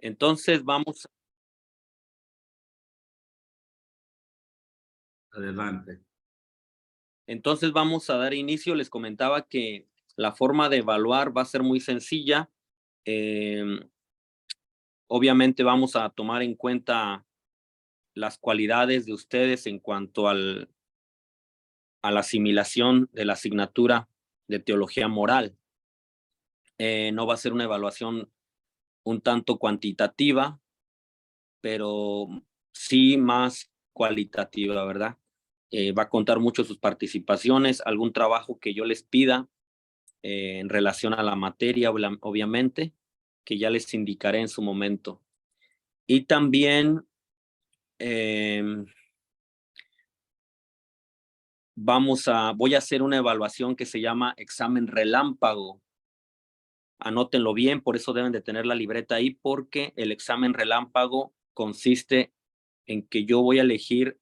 Entonces vamos, Adelante. entonces vamos a dar inicio. Les comentaba que la forma de evaluar va a ser muy sencilla. Em, Obviamente vamos a tomar en cuenta las cualidades de ustedes en cuanto a la asimilación de la asignatura de teología moral. No va a ser una evaluación un tanto cuantitativa, pero sí más cualitativa, ¿verdad? Va a contar mucho sus participaciones, algún trabajo que yo les pida en relación a la materia, obviamente, que ya les indicaré en su momento. Y también eh, voy a hacer una evaluación que se llama examen relámpago. Anótenlo bien, por eso deben de tener la libreta ahí, porque el examen relámpago consiste en que yo voy a elegir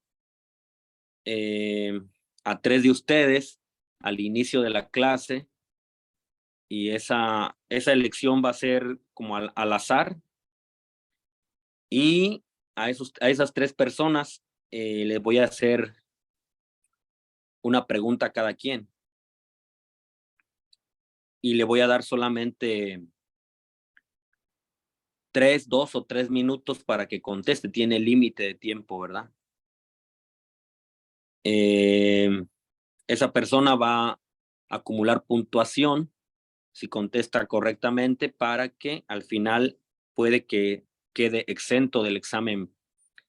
a 3 de ustedes al inicio de la clase, y esa elección va a ser como al azar, y a esas 3 personas les voy a hacer una pregunta a cada quien, y le voy a dar solamente 2 o 3 minutos para que conteste. Tiene límite de tiempo, ¿verdad? Esa persona va a acumular puntuación si contesta correctamente, para que al final puede que quede exento del examen.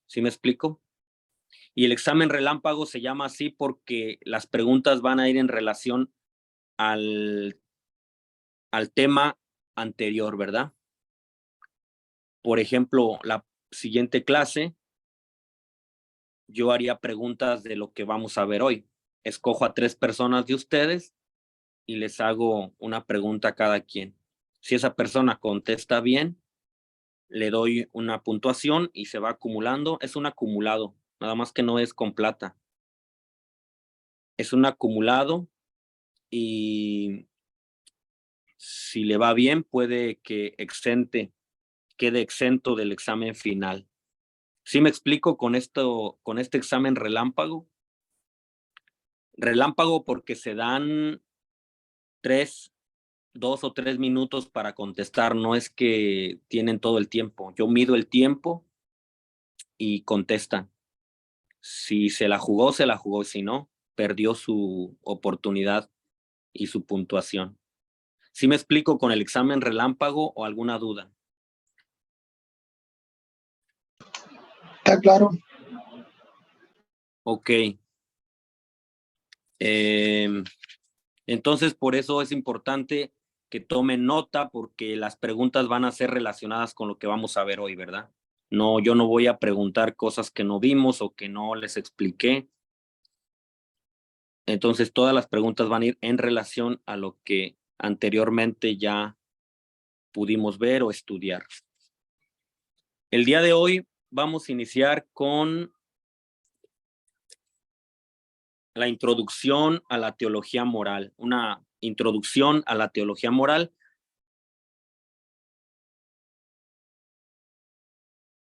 ¿Sí me explico? Y el examen relámpago se llama así porque las preguntas van a ir en relación al, al tema anterior, ¿verdad? Por ejemplo, la siguiente clase, yo haría preguntas de lo que vamos a ver hoy. Escojo a 3 personas de ustedes y les hago una pregunta a cada quien. Si esa persona contesta bien, le doy una puntuación y se va acumulando. Es un acumulado, nada más que no es con plata. Es un acumulado, y si le va bien, puede que quede exento del examen final. ¿Sí me explico con este examen relámpago? Relámpago porque se dan 3, 2 o 3 minutos para contestar, no es que tienen todo el tiempo. Yo mido el tiempo y contestan. Si se la jugó, se la jugó, si no, perdió su oportunidad y su puntuación. ¿Sí me explico con el examen relámpago o alguna duda? Está claro. Ok. Entonces, por eso es importante que tomen nota, porque las preguntas van a ser relacionadas con lo que vamos a ver hoy, ¿verdad? No, yo no voy a preguntar cosas que no vimos o que no les expliqué. Entonces, todas las preguntas van a ir en relación a lo que anteriormente ya pudimos ver o estudiar. El día de hoy vamos a iniciar con la introducción a la teología moral, una introducción a la teología moral.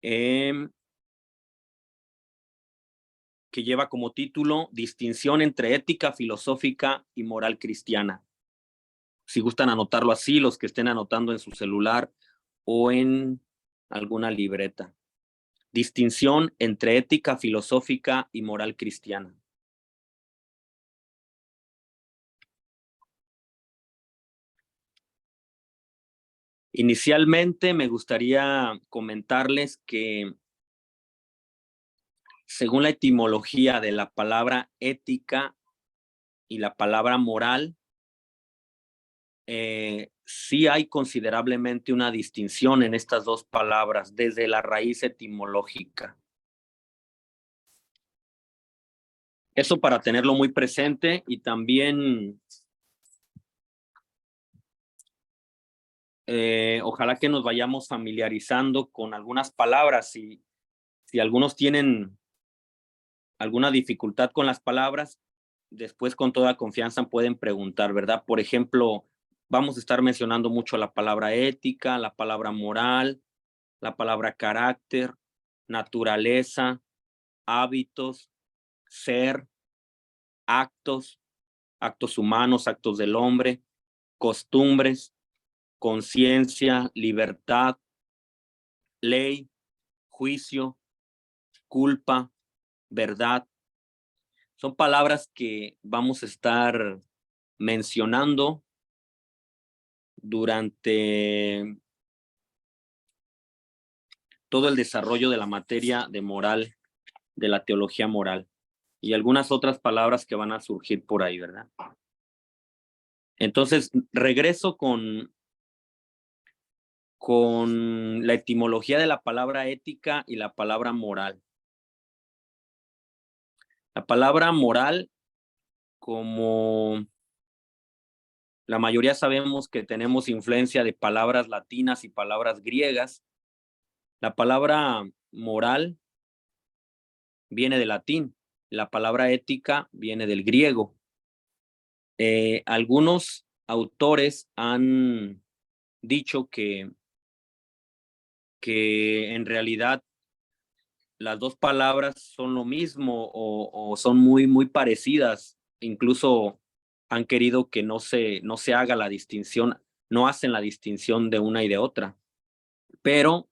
Que lleva como título Distinción entre ética filosófica y moral cristiana. Si gustan anotarlo así, los que estén anotando en su celular o en alguna libreta. Distinción entre ética filosófica y moral cristiana. Inicialmente me gustaría comentarles que, según la etimología de la palabra ética y la palabra moral, sí hay considerablemente una distinción en estas dos palabras desde la raíz etimológica. Eso para tenerlo muy presente, y también ojalá que nos vayamos familiarizando con algunas palabras. Si algunos tienen alguna dificultad con las palabras, después con toda confianza pueden preguntar, ¿verdad? Por ejemplo, vamos a estar mencionando mucho la palabra ética, la palabra moral, la palabra carácter, naturaleza, hábitos, ser, actos, actos humanos, actos del hombre, costumbres, conciencia, libertad, ley, juicio, culpa, verdad. Son palabras que vamos a estar mencionando durante todo el desarrollo de la materia de moral, de la teología moral, y algunas otras palabras que van a surgir por ahí, ¿verdad? Entonces, regreso con la etimología de la palabra ética y la palabra moral. La palabra moral, como la mayoría sabemos que tenemos influencia de palabras latinas y palabras griegas, la palabra moral viene del latín, la palabra ética viene del griego. Algunos autores han dicho que en realidad las dos palabras son lo mismo o son muy, muy parecidas. Incluso han querido que no se haga la distinción, no hacen la distinción de una y de otra. Pero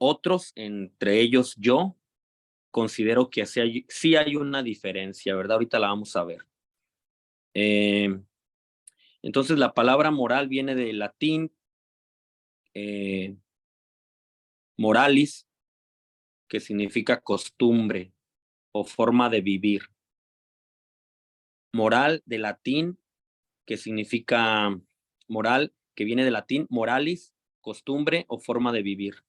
otros, entre ellos yo, considero que sí hay una diferencia, ¿verdad? Ahorita la vamos a ver. Entonces, la palabra moral viene del latín moralis, que significa costumbre o forma de vivir. Moral de latín, que significa moral, que viene del latín moralis, costumbre o forma de vivir.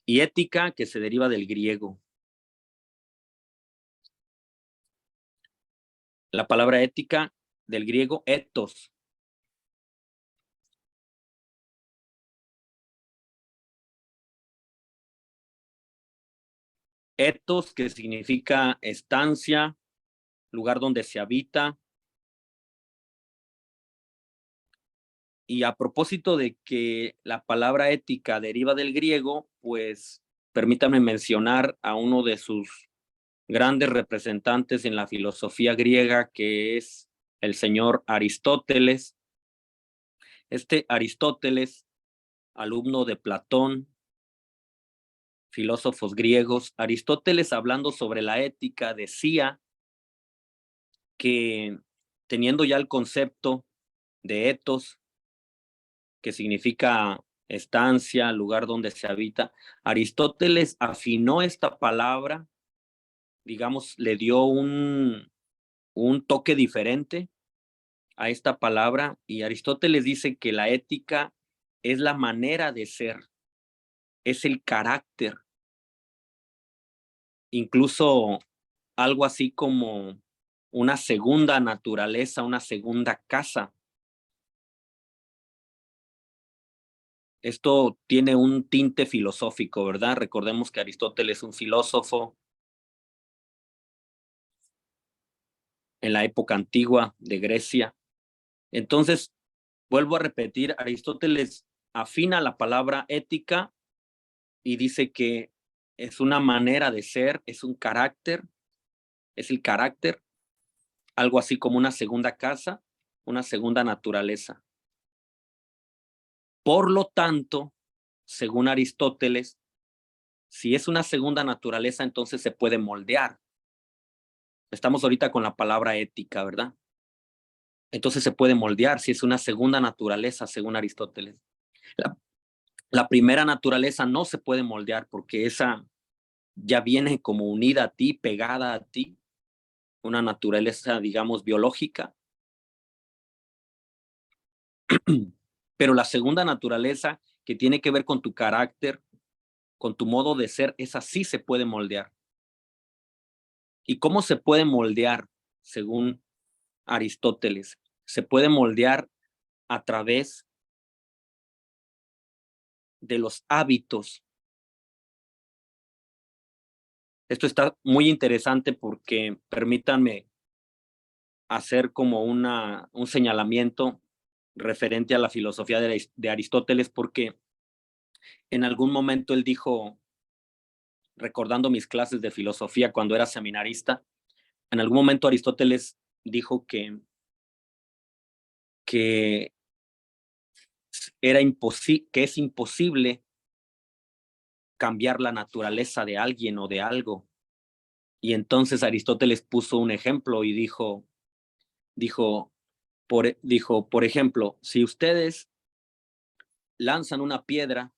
Y ética, que se deriva del griego. La palabra ética del griego ethos. Ethos, que significa estancia, lugar donde se habita. Y a propósito de que la palabra ética deriva del griego, pues permítame mencionar a uno de sus grandes representantes en la filosofía griega, que es el señor Aristóteles. Este Aristóteles, alumno de Platón, filósofos griegos, Aristóteles, hablando sobre la ética, decía que teniendo ya el concepto de ethos, que significa estancia, lugar donde se habita, Aristóteles afinó esta palabra, digamos, le dio un toque diferente a esta palabra, y Aristóteles dice que la ética es la manera de ser, es el carácter, incluso algo así como una segunda naturaleza, una segunda casa. Esto tiene un tinte filosófico, ¿verdad? Recordemos que Aristóteles es un filósofo en la época antigua de Grecia. Entonces, vuelvo a repetir, Aristóteles afina la palabra ética y dice que es una manera de ser, es un carácter, es el carácter, algo así como una segunda casa, una segunda naturaleza. Por lo tanto, según Aristóteles, si es una segunda naturaleza, entonces se puede moldear. Estamos ahorita con la palabra ética, ¿verdad? Entonces se puede moldear si es una segunda naturaleza, según Aristóteles. La primera naturaleza no se puede moldear porque esa ya viene como unida a ti, pegada a ti, una naturaleza, digamos, biológica. Pero la segunda naturaleza, que tiene que ver con tu carácter, con tu modo de ser, esa sí se puede moldear. ¿Y cómo se puede moldear, según Aristóteles? Se puede moldear a través de los hábitos. Esto está muy interesante porque permítanme hacer como un señalamiento referente a la filosofía de Aristóteles, porque en algún momento él dijo, recordando mis clases de filosofía cuando era seminarista, en algún momento Aristóteles dijo que que es imposible cambiar la naturaleza de alguien o de algo. Y entonces Aristóteles puso un ejemplo y dijo, por ejemplo, si ustedes lanzan una piedra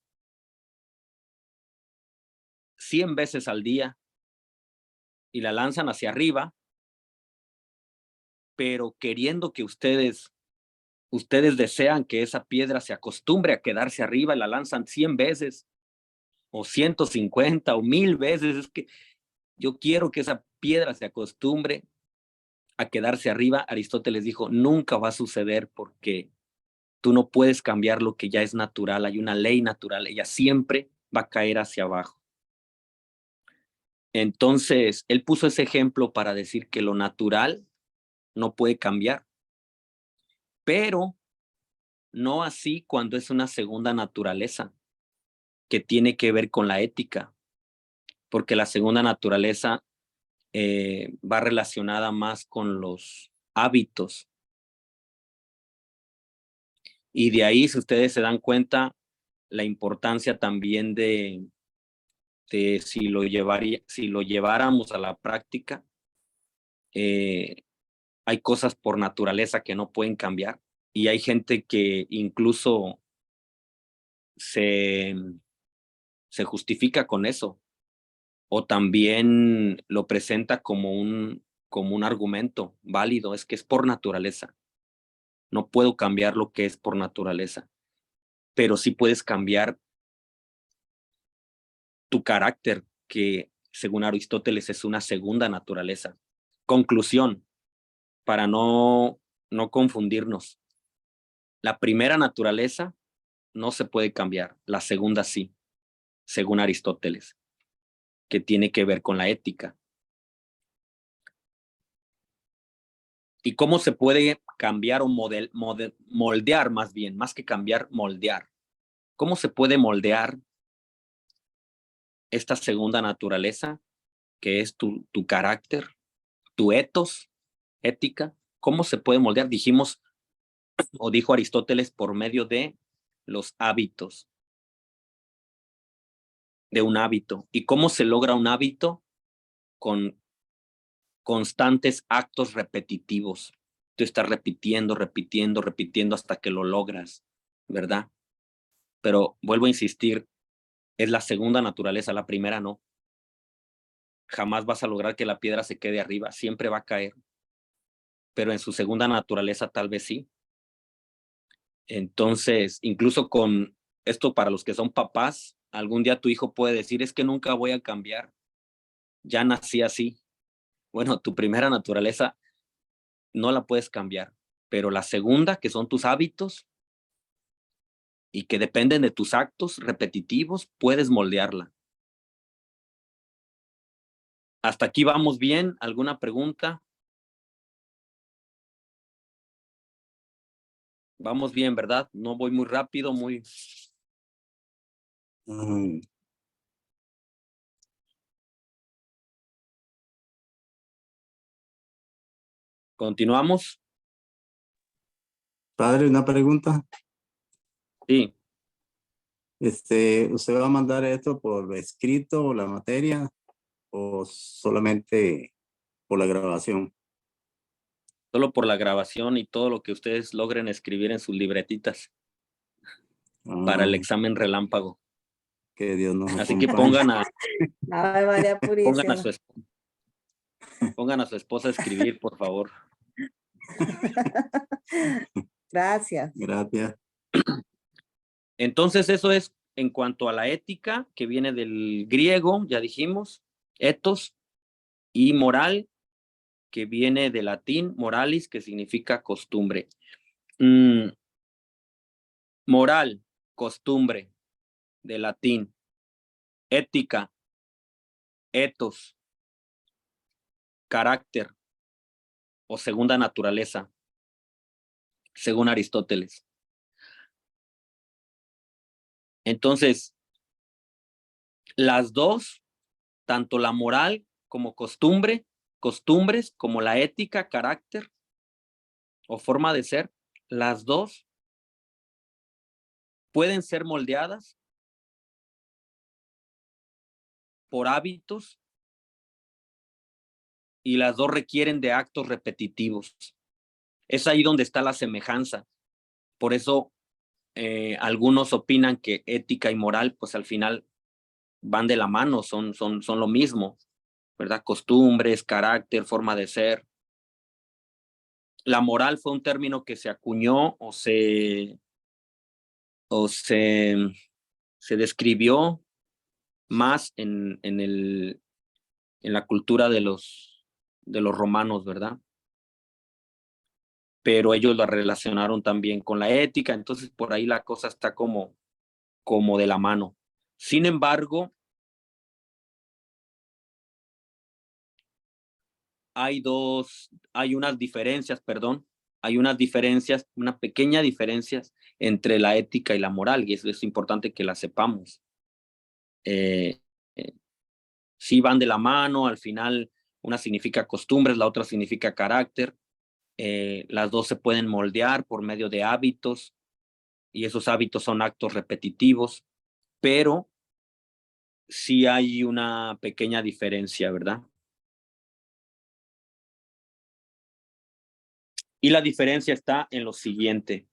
100 veces al día y la lanzan hacia arriba, pero queriendo que ustedes desean que esa piedra se acostumbre a quedarse arriba y la lanzan 100 veces o 150 o 1000 veces, es que yo quiero que esa piedra se acostumbre a quedarse arriba. Aristóteles dijo, nunca va a suceder porque tú no puedes cambiar lo que ya es natural, hay una ley natural, ella siempre va a caer hacia abajo. Entonces, él puso ese ejemplo para decir que lo natural no puede cambiar, pero no así cuando es una segunda naturaleza que tiene que ver con la ética, porque la segunda naturaleza va relacionada más con los hábitos. Y de ahí, si ustedes se dan cuenta, la importancia también de si lo lleváramos a la práctica, hay cosas por naturaleza que no pueden cambiar y hay gente que incluso se justifica con eso o también lo presenta como un argumento válido, es que es por naturaleza. No puedo cambiar lo que es por naturaleza, pero sí puedes cambiar tu carácter, que según Aristóteles es una segunda naturaleza. Conclusión, para no confundirnos. La primera naturaleza no se puede cambiar, la segunda sí, según Aristóteles, que tiene que ver con la ética. ¿Y cómo se puede cambiar o moldear más bien, más que cambiar, moldear? ¿Cómo se puede moldear esta segunda naturaleza, que es tu carácter, tu ethos, ética? ¿Cómo se puede moldear? Dijimos, o dijo Aristóteles, por medio de los hábitos, de un hábito. ¿Y cómo se logra un hábito? Con constantes actos repetitivos. Tú estás repitiendo, repitiendo, repitiendo hasta que lo logras, ¿verdad? Pero vuelvo a insistir, es la segunda naturaleza, la primera no. Jamás vas a lograr que la piedra se quede arriba, siempre va a caer. Pero en su segunda naturaleza tal vez sí. Entonces, incluso con esto para los que son papás, algún día tu hijo puede decir, es que nunca voy a cambiar, ya nací así. Bueno, tu primera naturaleza no la puedes cambiar, pero la segunda, que son tus hábitos y que dependen de tus actos repetitivos, puedes moldearla. ¿Hasta aquí vamos bien? ¿Alguna pregunta? Vamos bien, ¿verdad? No voy muy rápido, muy... ¿Continuamos? Padre, una pregunta. Sí. ¿Usted va a mandar esto por escrito, la materia, o solamente por la grabación? Solo por la grabación y todo lo que ustedes logren escribir en sus libretitas para el examen relámpago. Que Dios nos Así que acompañe. Ave María Purísima. Pongan a su esposa a escribir, por favor. Gracias. Gracias. Entonces, eso es en cuanto a la ética, que viene del griego, ya dijimos, ethos, y moral, que viene del latín moralis, que significa costumbre. Moral, costumbre, de latín. Ética, ethos, carácter o segunda naturaleza, según Aristóteles. Entonces, Las dos, tanto la moral como costumbres, como la ética, carácter o forma de ser, las dos pueden ser moldeadas por hábitos y las dos requieren de actos repetitivos. Es ahí donde está la semejanza. Por eso algunos opinan que ética y moral, pues al final van de la mano, son lo mismo, ¿verdad? Costumbres, carácter, forma de ser. La moral fue un término que se acuñó o se describió más en la cultura de los romanos, ¿verdad? Pero ellos la relacionaron también con la ética, entonces por ahí la cosa está como de la mano. Sin embargo, hay unas diferencias, unas pequeñas diferencias entre la ética y la moral, y eso es importante que la sepamos. Sí van de la mano, al final una significa costumbres, la otra significa carácter. Las dos se pueden moldear por medio de hábitos, y esos hábitos son actos repetitivos, pero sí hay una pequeña diferencia, ¿verdad? Y la diferencia está en lo siguiente.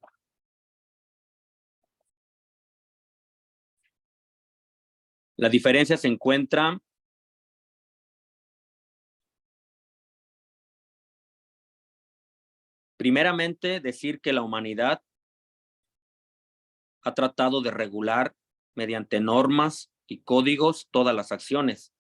La diferencia se encuentra primeramente decir que la humanidad ha tratado de regular mediante normas y códigos todas las acciones.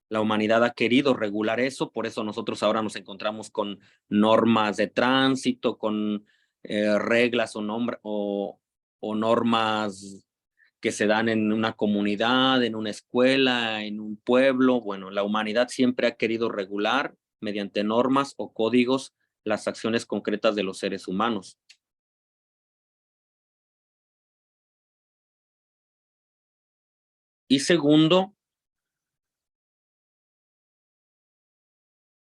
La humanidad ha querido regular eso, por eso nosotros ahora nos encontramos con normas de tránsito, con reglas o normas que se dan en una comunidad, en una escuela, en un pueblo. Bueno, la humanidad siempre ha querido regular mediante normas o códigos las acciones concretas de los seres humanos. Y segundo,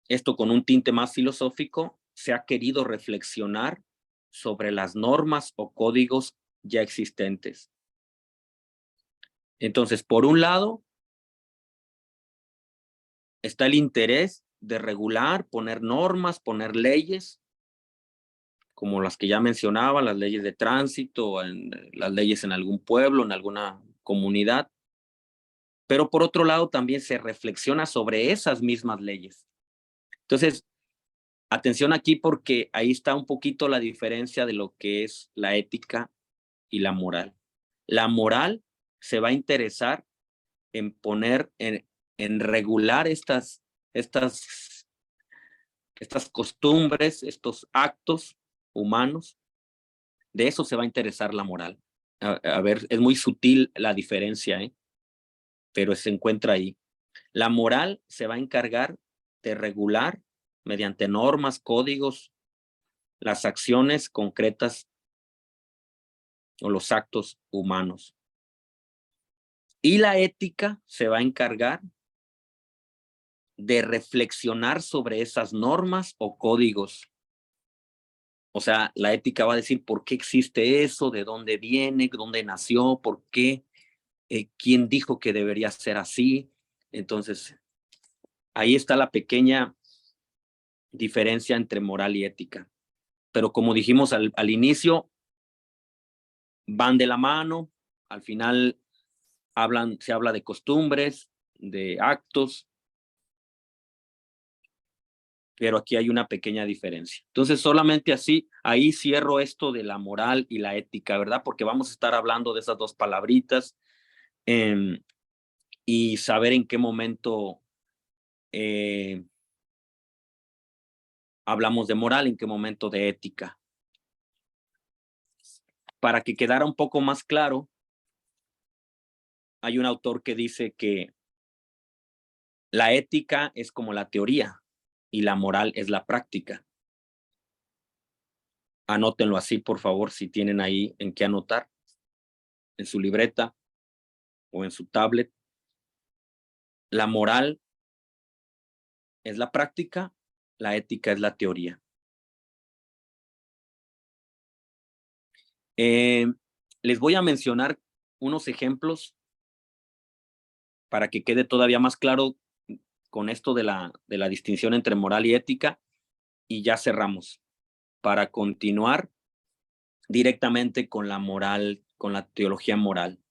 esto con un tinte más filosófico, se ha querido reflexionar sobre las normas o códigos ya existentes. Entonces, por un lado, está el interés de regular, poner normas, poner leyes, como las que ya mencionaba, las leyes de tránsito, las leyes en algún pueblo, en alguna comunidad. Pero por otro lado, también se reflexiona sobre esas mismas leyes. Entonces, atención aquí porque ahí está un poquito la diferencia de lo que es la ética y la moral. La moral se va a interesar en poner, en regular estas costumbres, estos actos humanos. De eso se va a interesar la moral. A ver, es muy sutil la diferencia, pero se encuentra ahí. La moral se va a encargar de regular mediante normas, códigos, las acciones concretas o los actos humanos. Y la ética se va a encargar de reflexionar sobre esas normas o códigos. O sea, la ética va a decir por qué existe eso, de dónde viene, dónde nació, por qué, quién dijo que debería ser así. Entonces, ahí está la pequeña diferencia entre moral y ética. Pero como dijimos al inicio, van de la mano, al final se habla de costumbres, de actos, pero aquí hay una pequeña diferencia. Entonces, solamente así, ahí cierro esto de la moral y la ética, ¿verdad? Porque vamos a estar hablando de esas dos palabritas y saber en qué momento hablamos de moral, en qué momento de ética. Para que quedara un poco más claro, hay un autor que dice que la ética es como la teoría y la moral es la práctica. Anótenlo así, por favor, si tienen ahí en qué anotar. en su libreta o en su tablet. La moral es la práctica, la ética es la teoría. Les voy a mencionar unos ejemplos para que quede todavía más claro con esto de la distinción entre moral y ética, y ya cerramos para continuar directamente con la moral, con la teología moral.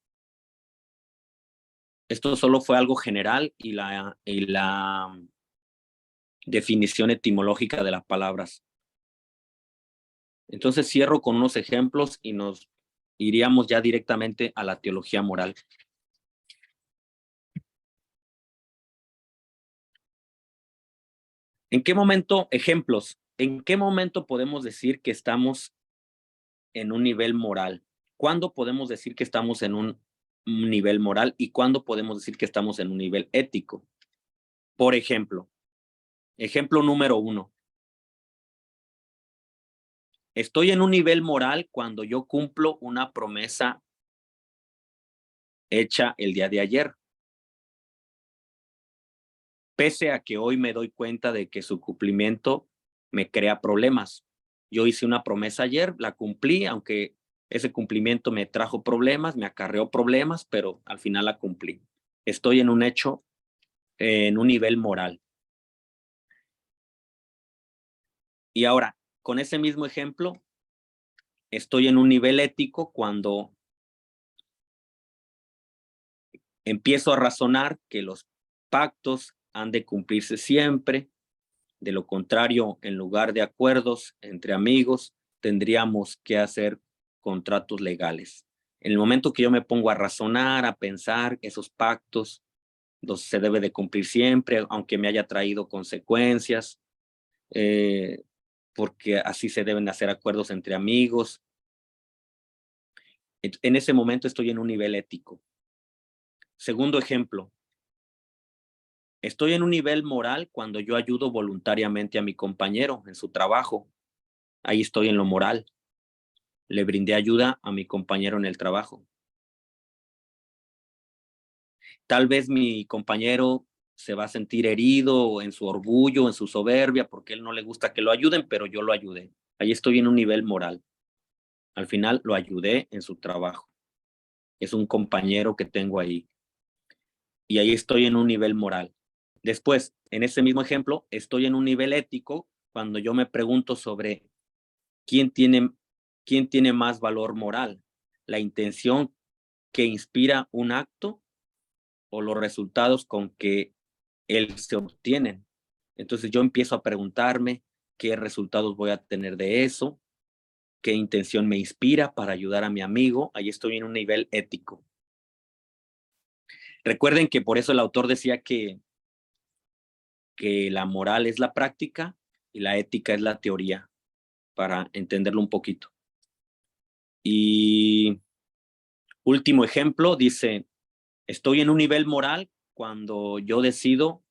Esto solo fue algo general y la definición etimológica de las palabras. Entonces cierro con unos ejemplos y nos iríamos ya directamente a la teología moral. ¿En qué momento, ejemplos, en qué momento podemos decir que estamos en un nivel moral? ¿Cuándo podemos decir que estamos en un nivel moral y cuándo podemos decir que estamos en un nivel ético? Por ejemplo, ejemplo número 1. Estoy en un nivel moral cuando yo cumplo una promesa hecha el día de ayer, pese a que hoy me doy cuenta de que su cumplimiento me crea problemas. Yo hice una promesa ayer, la cumplí, aunque ese cumplimiento me trajo problemas, me acarreó problemas, pero al final la cumplí. Estoy en un hecho, en un nivel moral. Y ahora, con ese mismo ejemplo, estoy en un nivel ético cuando empiezo a razonar que los pactos han de cumplirse siempre. De lo contrario, en lugar de acuerdos entre amigos, tendríamos que hacer contratos legales. En el momento que yo me pongo a razonar, a pensar esos pactos, se debe de cumplir siempre, aunque me haya traído consecuencias, porque así se deben hacer acuerdos entre amigos. En ese momento estoy en un nivel ético. Segundo ejemplo, estoy en un nivel moral cuando yo ayudo voluntariamente a mi compañero en su trabajo. Ahí estoy en lo moral. Le brindé ayuda a mi compañero en el trabajo. Tal vez mi compañero se va a sentir herido en su orgullo, en su soberbia, porque él no le gusta que lo ayuden, pero yo lo ayudé. Ahí estoy en un nivel moral. Al final lo ayudé en su trabajo. Es un compañero que tengo ahí. Y ahí estoy en un nivel moral. Después, en ese mismo ejemplo, estoy en un nivel ético cuando yo me pregunto sobre quién tiene más valor moral, la intención que inspira un acto o los resultados con que él se obtienen. Entonces yo empiezo a preguntarme qué resultados voy a tener de eso, qué intención me inspira para ayudar a mi amigo. Ahí estoy en un nivel ético. Recuerden que por eso el autor decía que la moral es la práctica y la ética es la teoría, para entenderlo un poquito. Y último ejemplo, dice, estoy en un nivel moral cuando yo decido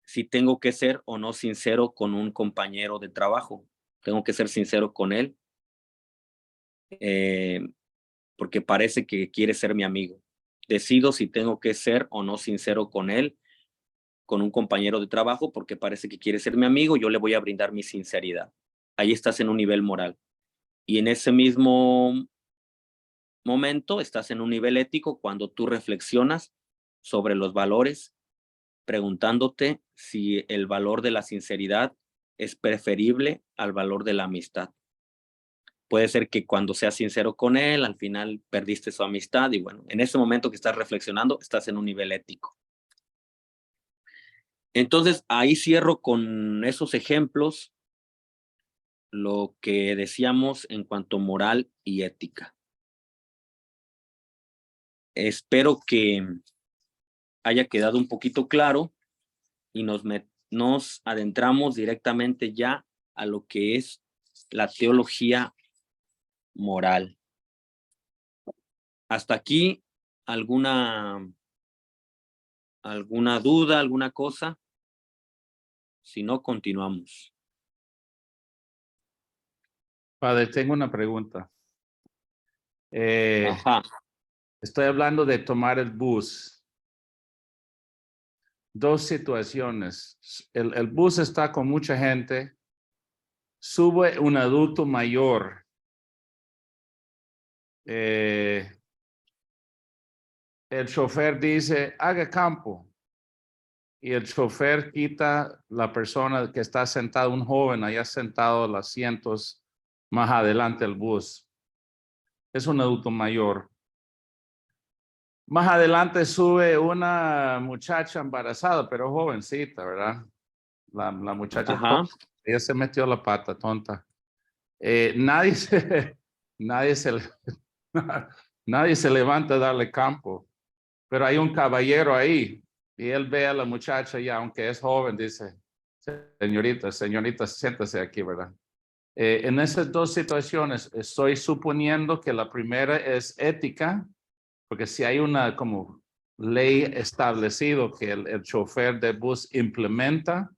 si tengo que ser o no sincero con un compañero de trabajo. Tengo que ser sincero con él, porque parece que quiere ser mi amigo. Decido si tengo que ser o no sincero con él, con un compañero de trabajo, porque parece que quiere ser mi amigo, yo le voy a brindar mi sinceridad. Ahí estás en un nivel moral. Y en ese mismo momento estás en un nivel ético cuando tú reflexionas sobre los valores, preguntándote si el valor de la sinceridad es preferible al valor de la amistad. Puede ser que cuando seas sincero con él, al final perdiste su amistad y bueno, en ese momento que estás reflexionando, estás en un nivel ético. Entonces, ahí cierro con esos ejemplos lo que decíamos en cuanto a moral y ética. Espero que haya quedado un poquito claro y nos adentramos directamente ya a lo que es la teología moral. Hasta aquí, ¿alguna duda, alguna cosa? Si no, continuamos. Padre, tengo una pregunta. Ajá. Estoy hablando de tomar el bus. Dos situaciones. El bus está con mucha gente. Sube un adulto mayor. El chofer dice, haga campo. Y el chofer quita la persona que está sentada, un joven allá sentado en los asientos más adelante del bus. Es un adulto mayor. Más adelante sube una muchacha embarazada, pero jovencita, ¿verdad? La muchacha, Ajá. ella se metió la pata, tonta. Nadie se levanta a darle campo, pero hay un caballero ahí y él ve a la muchacha y aunque es joven, dice, señorita, siéntase aquí, ¿verdad? En esas dos situaciones estoy suponiendo que la primera es ética, porque si hay una como ley establecido que el chofer de bus implementa,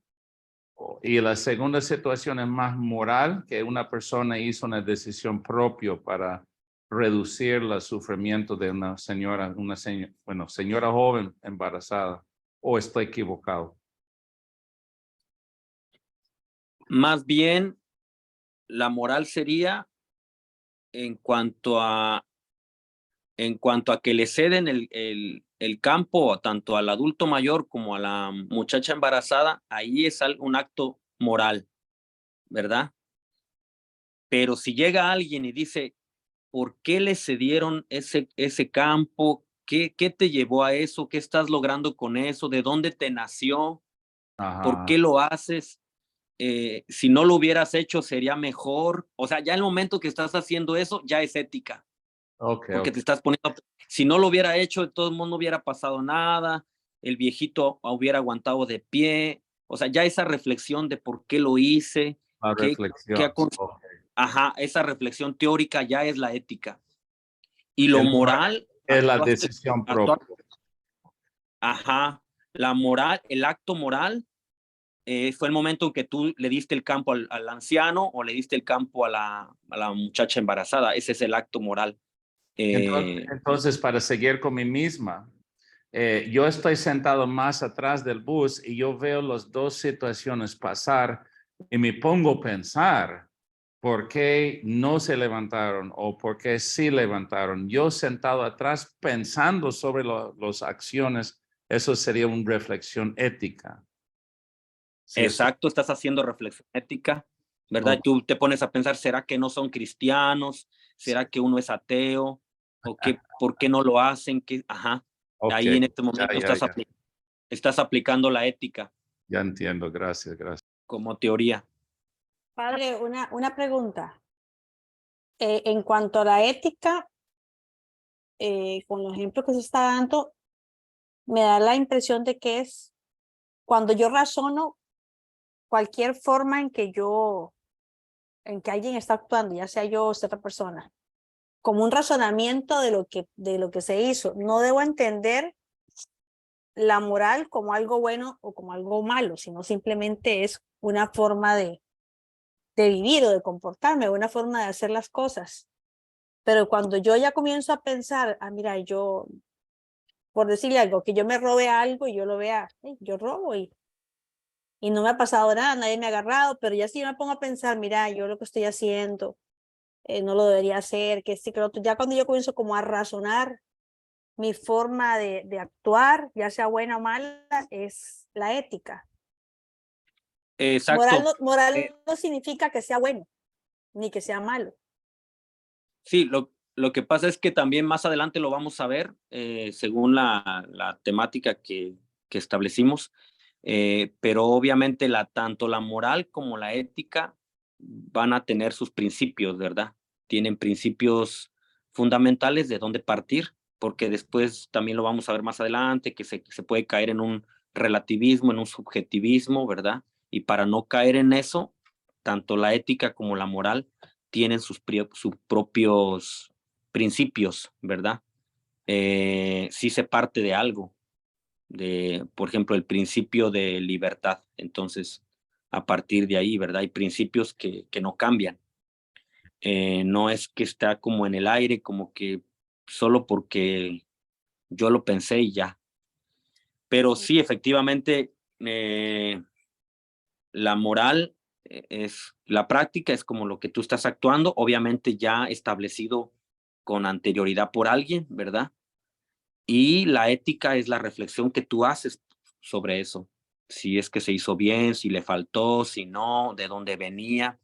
y la segunda situación es más moral, que una persona hizo una decisión propia para reducir el sufrimiento de una señora joven embarazada, o estoy equivocado. Más bien, la moral sería en cuanto a que le ceden el campo tanto al adulto mayor como a la muchacha embarazada, ahí es un acto moral, ¿verdad? Pero si llega alguien y dice, ¿por qué le cedieron ese campo? ¿Qué te llevó a eso? ¿Qué estás logrando con eso? ¿De dónde te nació? ¿Por qué lo haces? Si no lo hubieras hecho, sería mejor. O sea, ya en el momento que estás haciendo eso, ya es ética. Porque te estás poniendo, si no lo hubiera hecho, de todo el mundo no hubiera pasado nada, el viejito hubiera aguantado de pie, o sea, ya esa reflexión de por qué lo hice, La reflexión. Ajá, esa reflexión teórica ya es la ética. Y lo moral es la decisión propia. Ajá, la moral, el acto moral fue el momento en que tú le diste el campo al anciano o le diste el campo a la muchacha embarazada, ese es el acto moral. Entonces, para seguir con mi misma, yo estoy sentado más atrás del bus y yo veo las dos situaciones pasar y me pongo a pensar por qué no se levantaron o por qué sí levantaron. Yo sentado atrás pensando sobre las acciones, eso sería una reflexión ética. Sí, exacto, estás haciendo reflexión ética, ¿verdad? Tú te pones a pensar, ¿será que no son cristianos? ¿Será que uno es ateo? ¿O qué, por qué no lo hacen? Ajá, ahí en este momento estás aplicando la ética. Ya entiendo, gracias. Como teoría. Padre, una pregunta. En cuanto a la ética, con los ejemplos que se está dando, me da la impresión de que es cuando yo razono cualquier forma en que alguien está actuando, ya sea yo o sea otra persona, como un razonamiento de lo que se hizo. No debo entender la moral como algo bueno o como algo malo, sino simplemente es una forma de vivir o de comportarme, una forma de hacer las cosas. Pero cuando yo ya comienzo a pensar, mira, yo, por decirle algo, que yo me robe algo y yo lo vea, yo robo y no me ha pasado nada, nadie me ha agarrado, pero ya si yo me pongo a pensar, mira, yo lo que estoy haciendo, no lo debería hacer, que sí, que lo otro, ya cuando yo comienzo como a razonar mi forma de actuar, ya sea buena o mala, es la ética. Exacto. Moral no significa que sea bueno, ni que sea malo. Sí, lo que pasa es que también más adelante lo vamos a ver, según la temática que establecimos, pero obviamente tanto la moral como la ética van a tener sus principios, ¿verdad? Tienen principios fundamentales de dónde partir, porque después también lo vamos a ver más adelante, que se puede caer en un relativismo, en un subjetivismo, ¿verdad? Y para no caer en eso, tanto la ética como la moral tienen sus propios principios, ¿verdad? Sí se parte de algo, por ejemplo, el principio de libertad. Entonces, a partir de ahí, ¿verdad? Hay principios que no cambian. No es que está como en el aire, como que solo porque yo lo pensé y ya. Pero sí, efectivamente, la moral la práctica es como lo que tú estás actuando, obviamente ya establecido con anterioridad por alguien, ¿verdad? Y la ética es la reflexión que tú haces sobre eso. Si es que se hizo bien, si le faltó, si no, de dónde venía.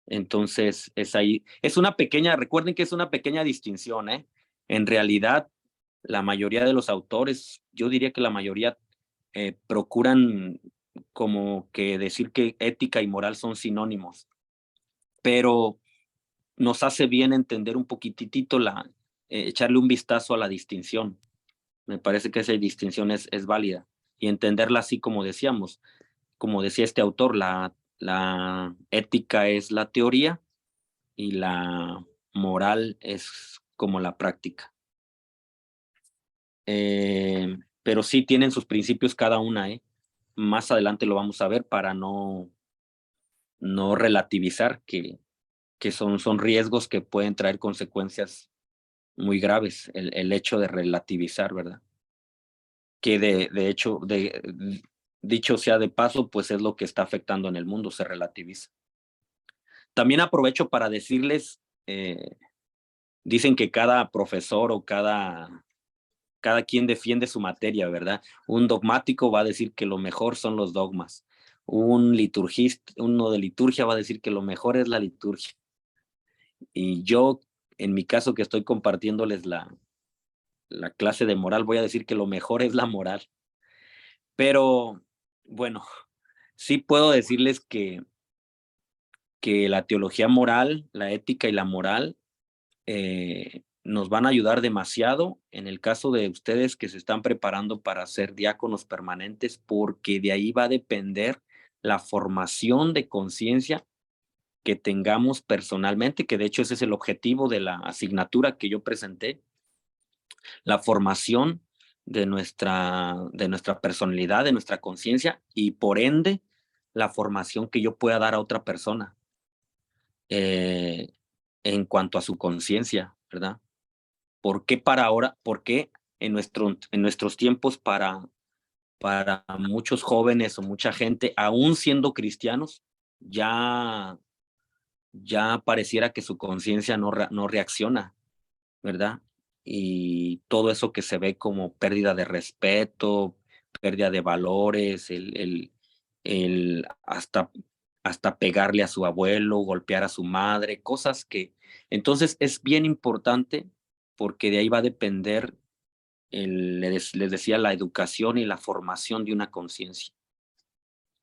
Entonces, es ahí. Es una pequeña, recuerden que es una pequeña distinción, ¿eh? En realidad, la mayoría de los autores, yo diría que la mayoría procuran como que decir que ética y moral son sinónimos, pero nos hace bien entender un poquitito echarle un vistazo a la distinción. Me parece que esa distinción es válida y entenderla así como decíamos, como decía este autor, la ética es la teoría y la moral es como la práctica. Pero sí tienen sus principios cada una, ¿eh? Más adelante lo vamos a ver para no relativizar que son riesgos que pueden traer consecuencias muy graves, el hecho de relativizar, ¿verdad? Que de hecho, dicho sea de paso, pues es lo que está afectando en el mundo, se relativiza. También aprovecho para decirles, dicen que cada profesor o cada quien defiende su materia, ¿verdad? Un dogmático va a decir que lo mejor son los dogmas. Un liturgista, uno de liturgia va a decir que lo mejor es la liturgia. Y yo, en mi caso, que estoy compartiéndoles la clase de moral, voy a decir que lo mejor es la moral. Pero, bueno, sí puedo decirles que la teología moral, la ética y la moral nos van a ayudar demasiado en el caso de ustedes que se están preparando para ser diáconos permanentes, porque de ahí va a depender la formación de conciencia que tengamos personalmente, que de hecho ese es el objetivo de la asignatura que yo presenté, la formación de nuestra personalidad, de nuestra conciencia y por ende la formación que yo pueda dar a otra persona en cuanto a su conciencia, ¿verdad? ¿Por qué para ahora? ¿Por qué en nuestros tiempos para muchos jóvenes o mucha gente, aún siendo cristianos, ya pareciera que su conciencia no reacciona, ¿verdad? Y todo eso que se ve como pérdida de respeto, pérdida de valores, el hasta pegarle a su abuelo, golpear a su madre, cosas que... Entonces es bien importante porque de ahí va a depender, les decía, la educación y la formación de una conciencia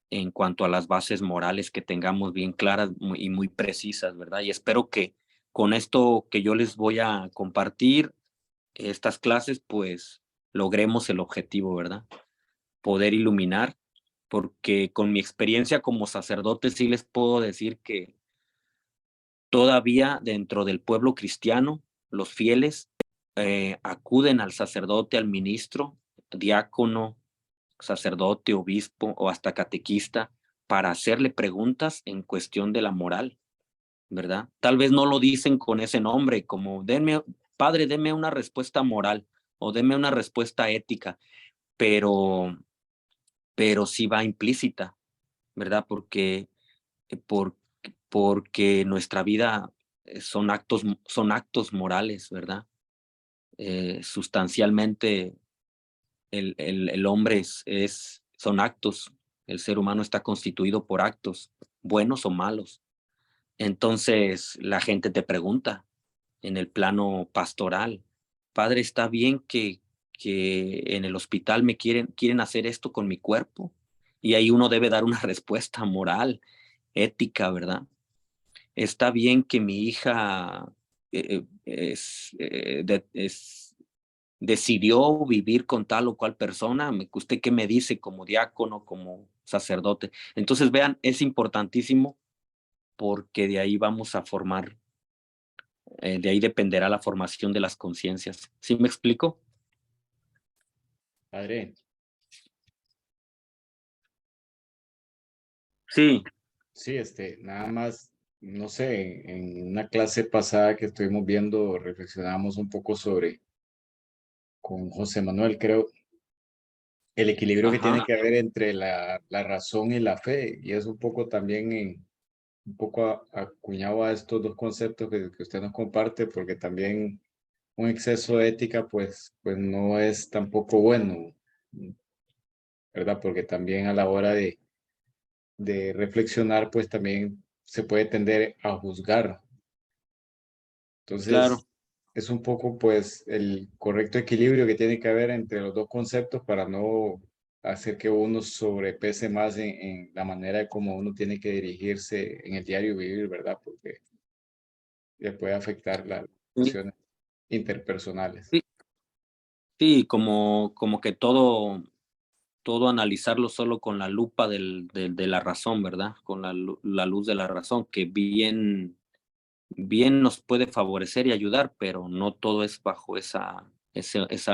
en cuanto a las bases morales que tengamos bien claras y muy precisas, ¿verdad? Y espero que con esto que yo les voy a compartir, estas clases, pues logremos el objetivo, ¿verdad? Poder iluminar, porque con mi experiencia como sacerdote sí les puedo decir que todavía dentro del pueblo cristiano, los fieles acuden al sacerdote, al ministro, diácono, sacerdote, obispo o hasta catequista para hacerle preguntas en cuestión de la moral, ¿verdad? Tal vez no lo dicen con ese nombre, como padre, deme una respuesta moral o deme una respuesta ética, pero sí va implícita, ¿verdad? Porque nuestra vida son actos morales, ¿verdad? Sustancialmente el hombre son actos, el ser humano está constituido por actos, buenos o malos. Entonces la gente te pregunta en el plano pastoral, padre, ¿está bien que en el hospital me quieren hacer esto con mi cuerpo? Y ahí uno debe dar una respuesta moral, ética, ¿verdad? Está bien que mi hija decidió vivir con tal o cual persona. ¿Usted qué me dice como diácono, como sacerdote? Entonces, vean, es importantísimo porque de ahí vamos a formar, de ahí dependerá la formación de las conciencias. ¿Sí me explico? Padre, Sí, sí, nada más no sé, en una clase pasada que estuvimos viendo, reflexionábamos un poco sobre, con José Manuel, creo, el equilibrio que tiene Ajá, que haber entre la razón y la fe, y es un poco también un poco acuñado a estos dos conceptos que usted nos comparte, porque también un exceso de ética, pues no es tampoco bueno, ¿verdad? Porque también a la hora de reflexionar, pues también se puede tender a juzgar. claro, Entonces, es un poco pues el correcto equilibrio que tiene que haber entre los dos conceptos para no hacer que uno sobrepese más en la manera de cómo uno tiene que dirigirse en el diario vivir, ¿verdad? Porque le puede afectar las sí, relaciones interpersonales. sí, sí, como que todo analizarlo solo con la lupa de la razón, ¿verdad? Con la luz de la razón, que bien nos puede favorecer y ayudar, pero no todo es bajo esa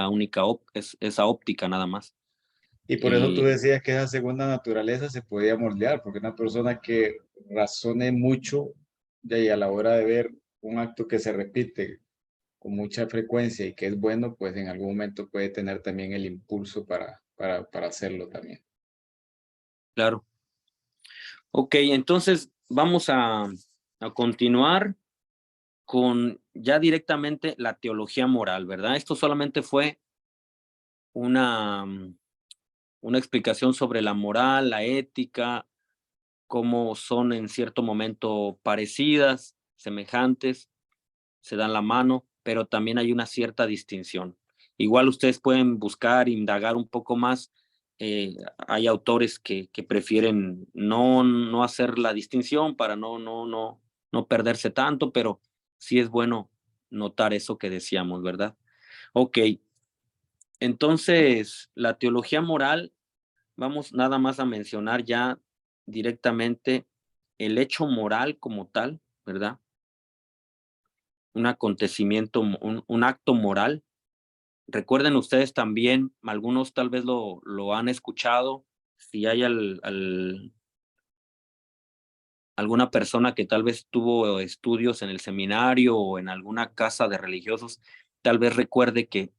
única esa óptica nada más. Y por eso tú Y decías que esa segunda naturaleza se podía moldear, porque una persona que razone mucho de ahí a la hora de ver un acto que se repite con mucha frecuencia y que es bueno, pues en algún momento puede tener también el impulso para hacerlo también. claro, ok, entonces vamos a continuar con ya directamente la teología moral, ¿verdad? Esto solamente fue una, una explicación sobre la moral, la ética, cómo son en cierto momento parecidas, semejantes, se dan la mano, pero también hay una cierta distinción. Igual ustedes pueden buscar, indagar un poco más. Hay autores que prefieren no hacer la distinción para no perderse tanto, pero sí es bueno notar eso que decíamos, ¿verdad? Ok, entonces la teología moral, vamos nada más a mencionar ya directamente el hecho moral como tal, ¿verdad? Un acontecimiento, un acto moral. Recuerden ustedes también, algunos tal vez lo han escuchado, si hay alguna persona que tal vez tuvo estudios en el seminario o en alguna casa de religiosos, tal vez recuerde que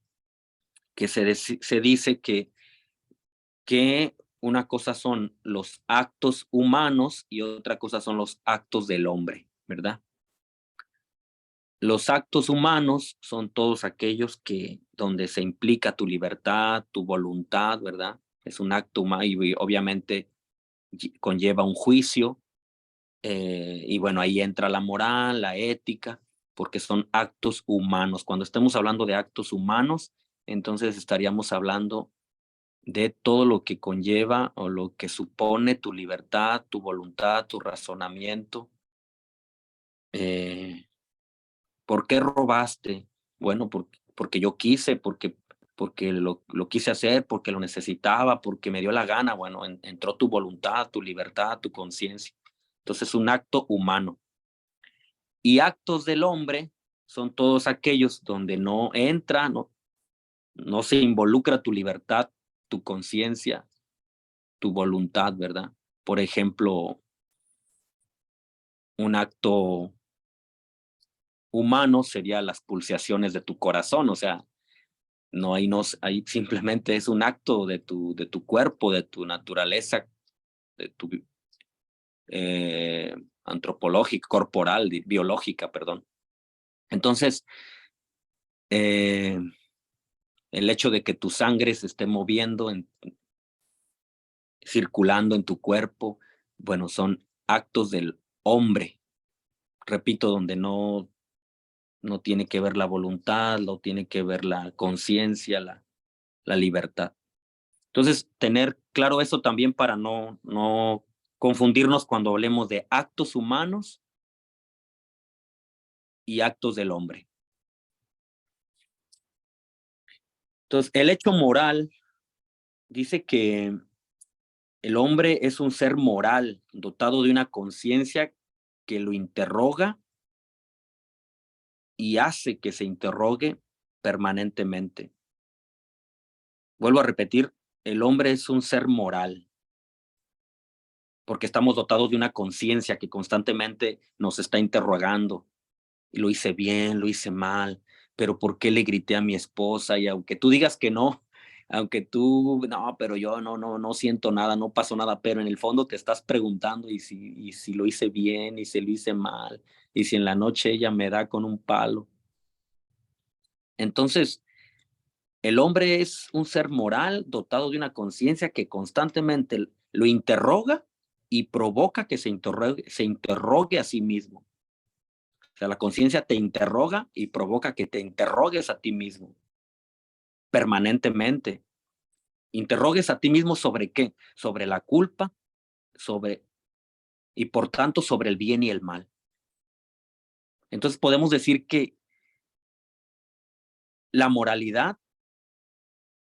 se dice que una cosa son los actos humanos y otra cosa son los actos del hombre, ¿verdad? Los actos humanos son todos aquellos que donde se implica tu libertad, tu voluntad, ¿verdad? Es un acto humano y obviamente conlleva un juicio, y bueno, ahí entra la moral, la ética, porque son actos humanos. Cuando estemos hablando de actos humanos, entonces estaríamos hablando de todo lo que conlleva o lo que supone tu libertad, tu voluntad, tu razonamiento. Eh, ¿Por qué robaste? Bueno, porque yo quise, porque lo quise hacer, porque lo necesitaba, porque me dio la gana. Bueno, entró tu voluntad, tu libertad, tu conciencia. Entonces, un acto humano. Y actos del hombre son todos aquellos donde no entra, no se involucra tu libertad, tu conciencia, tu voluntad, ¿verdad? Por ejemplo, un acto humano sería las pulsaciones de tu corazón, o sea, ahí simplemente es un acto de tu cuerpo, de tu naturaleza, de tu antropológica, corporal, biológica, perdón. Entonces, eh, el hecho de que tu sangre se esté moviendo, circulando en tu cuerpo, bueno, son actos del hombre, repito, donde no tiene que ver la voluntad, no tiene que ver la conciencia, la libertad. Entonces, tener claro eso también para no confundirnos cuando hablemos de actos humanos y actos del hombre. Entonces, el hecho moral dice que el hombre es un ser moral, dotado de una conciencia que lo interroga y hace que se interrogue permanentemente. Vuelvo a repetir, el hombre es un ser moral. porque estamos dotados de una conciencia que constantemente nos está interrogando. Lo hice bien, lo hice mal, pero ¿por qué le grité a mi esposa? Y aunque tú digas que no, aunque tú, no, pero yo no siento nada, no pasó nada, pero en el fondo te estás preguntando y si lo hice bien, y si lo hice mal, y si en la noche ella me da con un palo. Entonces, el hombre es un ser moral dotado de una conciencia que constantemente lo interroga y provoca que se interrogue a sí mismo. O sea, la conciencia te interroga y provoca que te interrogues a ti mismo permanentemente. Interrogues a ti mismo sobre qué, sobre la culpa, y por tanto sobre el bien y el mal. Entonces podemos decir que la moralidad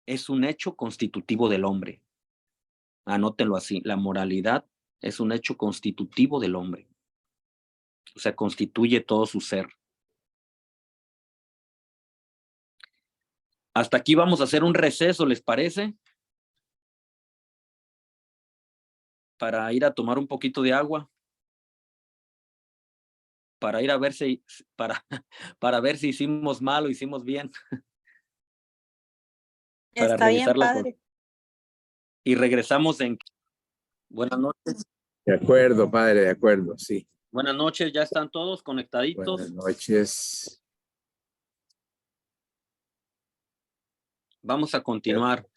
es un hecho constitutivo del hombre. Anótenlo así, la moralidad es un hecho constitutivo del hombre. O sea, constituye todo su ser. Hasta aquí vamos a hacer un receso, ¿les parece? Para ir a tomar un poquito de agua. Para ir a ver si, para ver si hicimos mal o hicimos bien. Para Está bien, revisar la padre. y regresamos en. Buenas noches. De acuerdo, padre, de acuerdo, sí. Buenas noches, ya están todos conectaditos. Buenas noches. Vamos a continuar.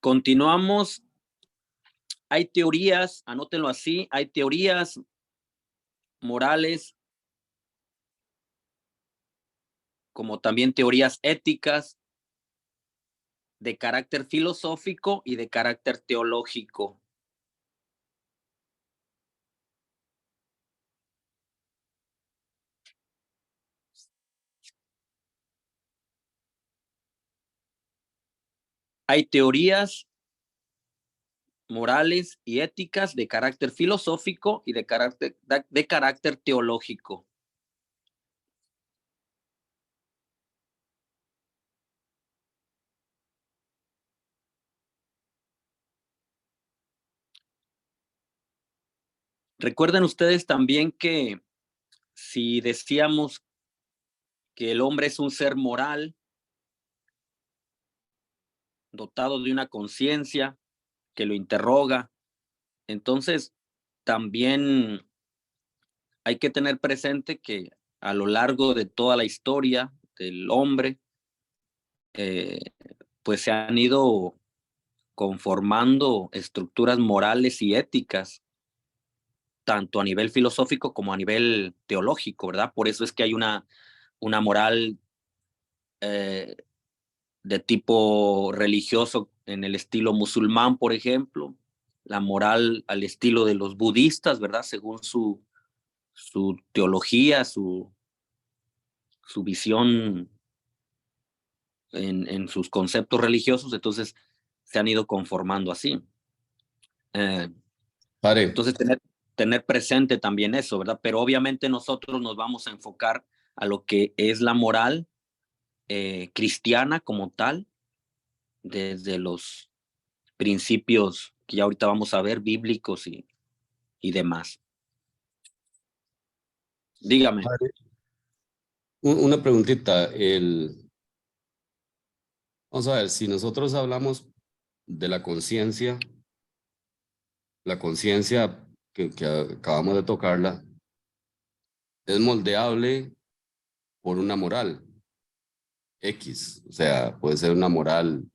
Continuamos. Hay teorías, anótenlo así, hay teorías morales, como también teorías éticas de carácter filosófico y de carácter teológico. Hay teorías morales y éticas de carácter filosófico y de carácter teológico. Recuerden ustedes también que si decíamos que el hombre es un ser moral, dotado de una conciencia que lo interroga, entonces también hay que tener presente que a lo largo de toda la historia del hombre, pues se han ido conformando estructuras morales y éticas, tanto a nivel filosófico como a nivel teológico, ¿verdad? Por eso es que hay una moral de tipo religioso en el estilo musulmán, por ejemplo, la moral al estilo de los budistas, ¿verdad? Según su teología, su visión en sus conceptos religiosos, entonces se han ido conformando así. Padre, Entonces tener presente también eso, ¿verdad? Pero obviamente nosotros nos vamos a enfocar a lo que es la moral cristiana como tal, desde los principios que ya ahorita vamos a ver, bíblicos y demás. Dígame. padre, una preguntita. Vamos a ver, si nosotros hablamos de la conciencia que acabamos de tocarla, es moldeable por una moral X, o sea, puede ser una moral.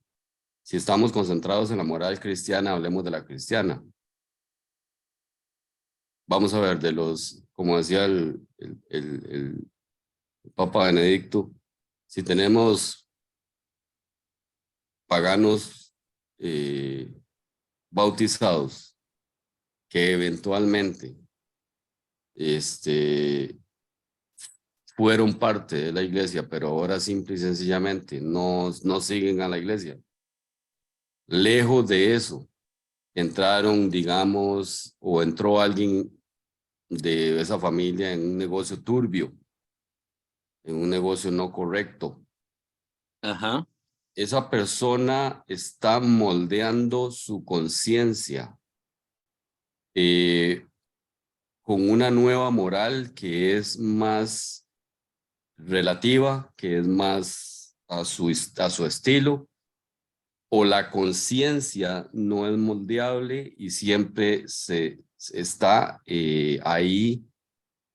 Si estamos concentrados en la moral cristiana, hablemos de la cristiana. Vamos a ver, como decía el Papa Benedicto, si tenemos paganos bautizados que eventualmente fueron parte de la iglesia, pero ahora simple y sencillamente no siguen a la iglesia. Lejos de eso, entraron, digamos, o entró alguien de esa familia en un negocio turbio, en un negocio no correcto. Ajá. Esa persona está moldeando su conciencia con una nueva moral que es más relativa, que es más a su estilo, o la conciencia no es moldeable y siempre está ahí,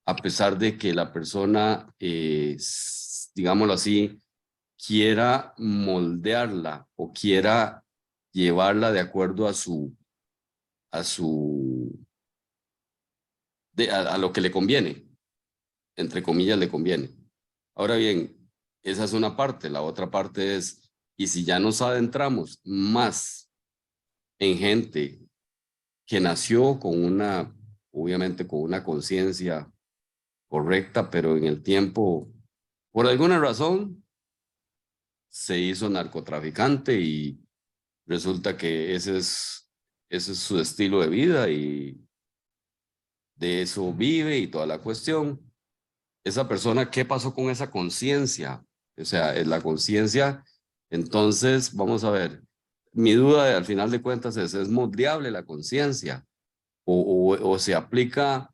a pesar de que la persona, digámoslo así, quiera moldearla o quiera llevarla de acuerdo a lo que le conviene, entre comillas le conviene. Ahora bien, esa es una parte. La otra parte es, y si ya nos adentramos más en gente que nació con obviamente con una conciencia correcta, pero en el tiempo, por alguna razón, se hizo narcotraficante y resulta que ese es su estilo de vida y de eso vive y toda la cuestión. Esa persona, ¿qué pasó con esa conciencia? O sea, es la conciencia. Entonces, vamos a ver, mi duda al final de cuentas ¿es moldeable la conciencia? O se aplica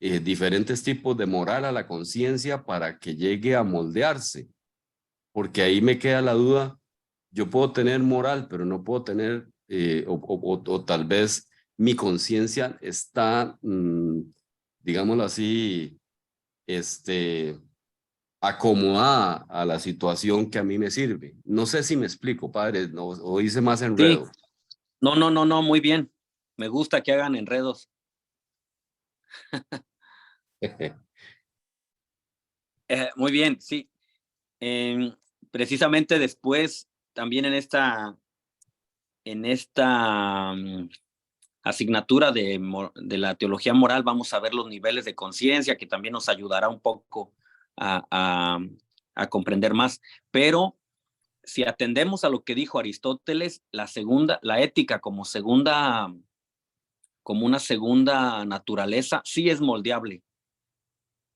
diferentes tipos de moral a la conciencia para que llegue a moldearse? Porque ahí me queda la duda, yo puedo tener moral, pero no puedo tener, o tal vez mi conciencia está, digámoslo así, acomodada a la situación que a mí me sirve. No sé si me explico, padre, o hice más Sí. enredo. No, muy bien. Me gusta que hagan enredos. Muy bien, sí. Precisamente después, también en esta asignatura de la teología moral, vamos a ver los niveles de conciencia, que también nos ayudará un poco a comprender más. Pero si atendemos a lo que dijo Aristóteles, la ética como una segunda naturaleza, sí es moldeable.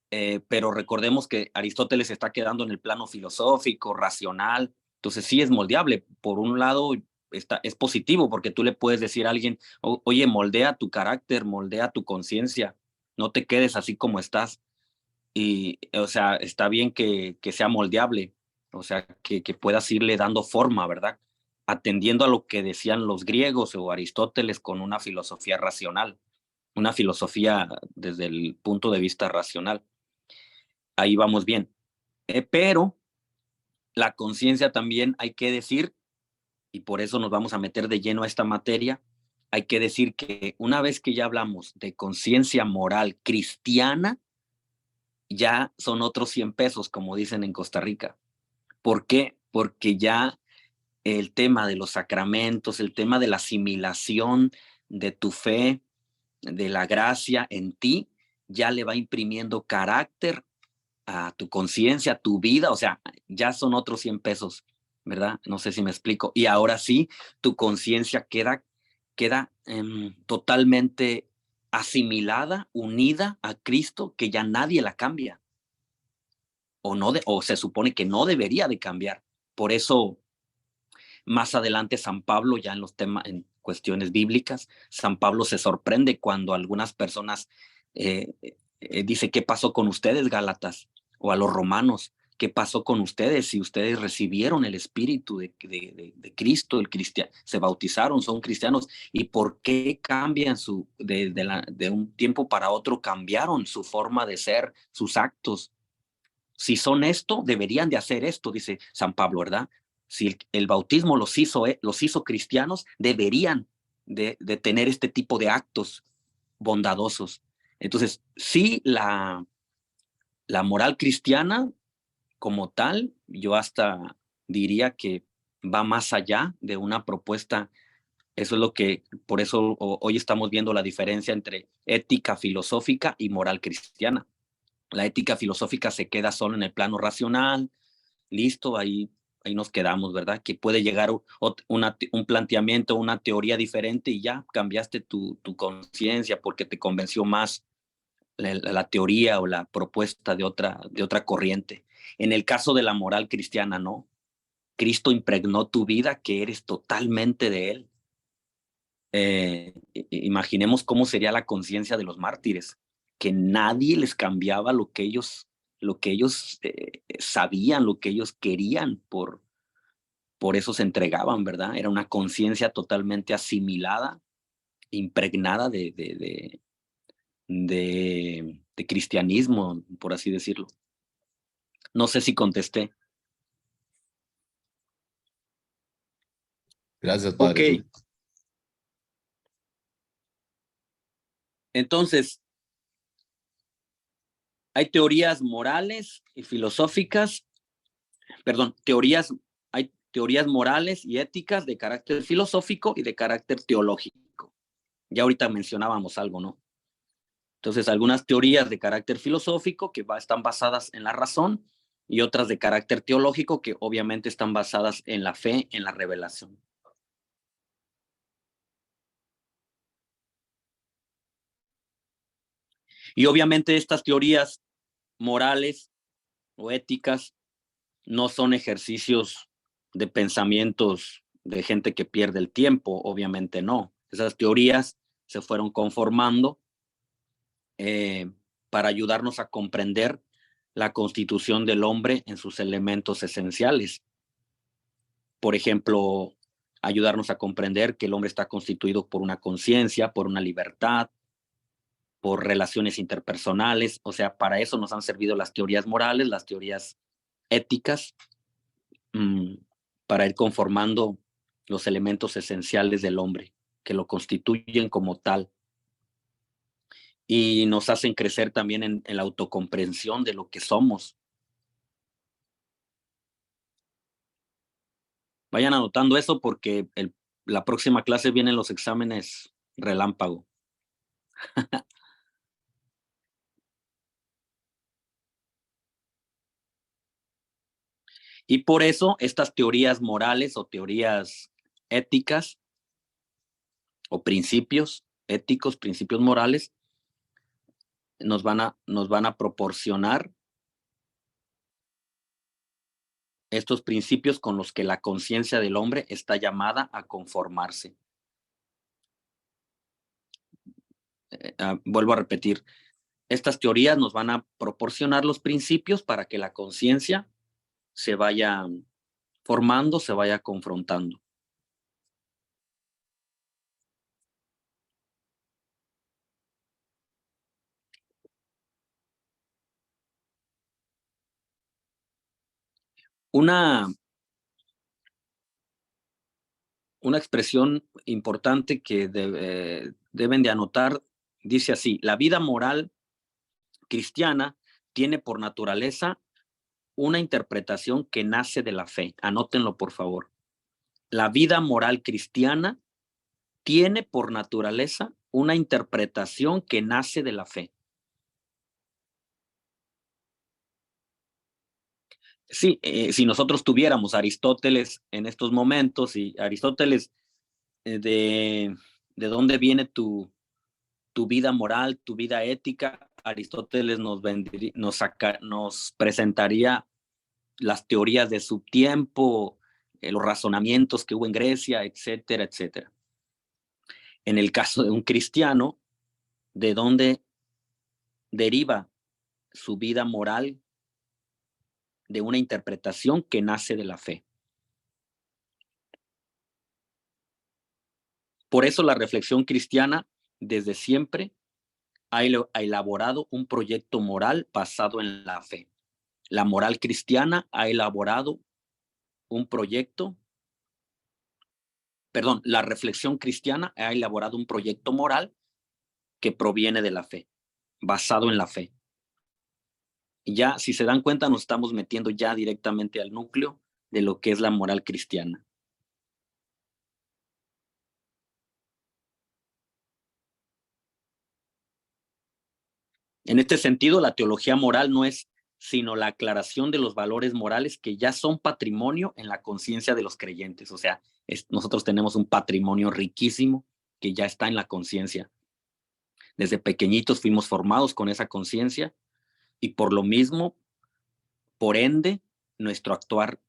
Pero recordemos que Aristóteles está quedando en el plano filosófico, racional, entonces sí es moldeable. Por un lado, es positivo porque tú le puedes decir a alguien, oye, moldea tu carácter, moldea tu conciencia, no te quedes así como estás. Y, o sea, está bien que sea moldeable, o sea, que puedas irle dando forma, ¿verdad? Atendiendo a lo que decían los griegos o Aristóteles con una filosofía racional, una filosofía desde el punto de vista racional. Ahí vamos bien. Pero la conciencia también hay que decir, y por eso nos vamos a meter de lleno a esta materia, hay que decir que una vez que ya hablamos de conciencia moral cristiana, ya son otros 100 pesos, como dicen en Costa Rica. ¿Por qué? Porque ya el tema de los sacramentos, el tema de la asimilación de tu fe, de la gracia en ti, ya le va imprimiendo carácter a tu conciencia, a tu vida, o sea, ya son otros 100 pesos, ¿verdad? No sé si me explico. Y ahora sí, tu conciencia queda totalmente asimilada, unida a Cristo, que ya nadie la cambia. O se supone que no debería de cambiar. Por eso, más adelante, San Pablo, ya en cuestiones bíblicas, San Pablo se sorprende cuando algunas personas dice, ¿qué pasó con ustedes, Gálatas? O a los romanos, ¿qué pasó con ustedes si ustedes recibieron el Espíritu de Cristo, se bautizaron, son cristianos? ¿Y por qué cambian de un tiempo para otro, cambiaron su forma de ser, sus actos? Si son esto, deberían de hacer esto, dice San Pablo, ¿verdad? Si el bautismo los hizo cristianos, deberían de tener este tipo de actos bondadosos. Entonces, sí, la moral cristiana como tal, yo hasta diría que va más allá de una propuesta. Eso es por eso hoy estamos viendo la diferencia entre ética filosófica y moral cristiana. La ética filosófica se queda solo en el plano racional, listo, ahí nos quedamos, ¿verdad? Que puede llegar un planteamiento, una teoría diferente y ya cambiaste tu conciencia porque te convenció más la teoría o la propuesta de otra corriente. En el caso de la moral cristiana, no. Cristo impregnó tu vida, que eres totalmente de Él. Imaginemos cómo sería la conciencia de los mártires, que nadie les cambiaba lo que ellos sabían, lo que ellos querían, por eso se entregaban, ¿verdad? Era una conciencia totalmente asimilada, impregnada de cristianismo, por así decirlo. No sé si contesté. Gracias, padre. Ok. Entonces, hay teorías morales y filosóficas, hay teorías morales y éticas de carácter filosófico y de carácter teológico. Ya ahorita mencionábamos algo, ¿no? Entonces, algunas teorías de carácter filosófico que están basadas en la razón y otras de carácter teológico que obviamente están basadas en la fe, en la revelación. Y obviamente estas teorías morales o éticas no son ejercicios de pensamientos de gente que pierde el tiempo, obviamente no. Esas teorías se fueron conformando para ayudarnos a comprender la constitución del hombre en sus elementos esenciales. Por ejemplo, ayudarnos a comprender que el hombre está constituido por una conciencia, por una libertad, por relaciones interpersonales. O sea, para eso nos han servido las teorías morales, las teorías éticas, para ir conformando los elementos esenciales del hombre, que lo constituyen como tal. Y nos hacen crecer también en la autocomprensión de lo que somos. Vayan anotando eso porque la próxima clase vienen los exámenes relámpago. Y por eso estas teorías morales o teorías éticas o principios éticos, principios morales, nos van a proporcionar estos principios con los que la conciencia del hombre está llamada a conformarse. Vuelvo a repetir, estas teorías nos van a proporcionar los principios para que la conciencia se vaya formando, se vaya confrontando. Una expresión importante que deben de anotar dice así: la vida moral cristiana tiene por naturaleza una interpretación que nace de la fe. Anótenlo, por favor. La vida moral cristiana tiene por naturaleza una interpretación que nace de la fe. Sí, si nosotros tuviéramos a Aristóteles en estos momentos, y Aristóteles, de dónde viene tu vida moral, tu vida ética, Aristóteles nos presentaría las teorías de su tiempo, los razonamientos que hubo en Grecia, etcétera, etcétera. En el caso de un cristiano, ¿de dónde deriva su vida moral? De una interpretación que nace de la fe. Por eso la reflexión cristiana desde siempre ha elaborado un proyecto moral basado en la fe. La moral cristiana ha elaborado un proyecto, la reflexión cristiana ha elaborado un proyecto moral que proviene de la fe, basado en la fe. Y ya, si se dan cuenta, nos estamos metiendo ya directamente al núcleo de lo que es la moral cristiana. En este sentido, la teología moral no es sino la aclaración de los valores morales que ya son patrimonio en la conciencia de los creyentes. O sea, nosotros tenemos un patrimonio riquísimo que ya está en la conciencia. Desde pequeñitos fuimos formados con esa conciencia y por lo mismo, por ende, nuestro actuar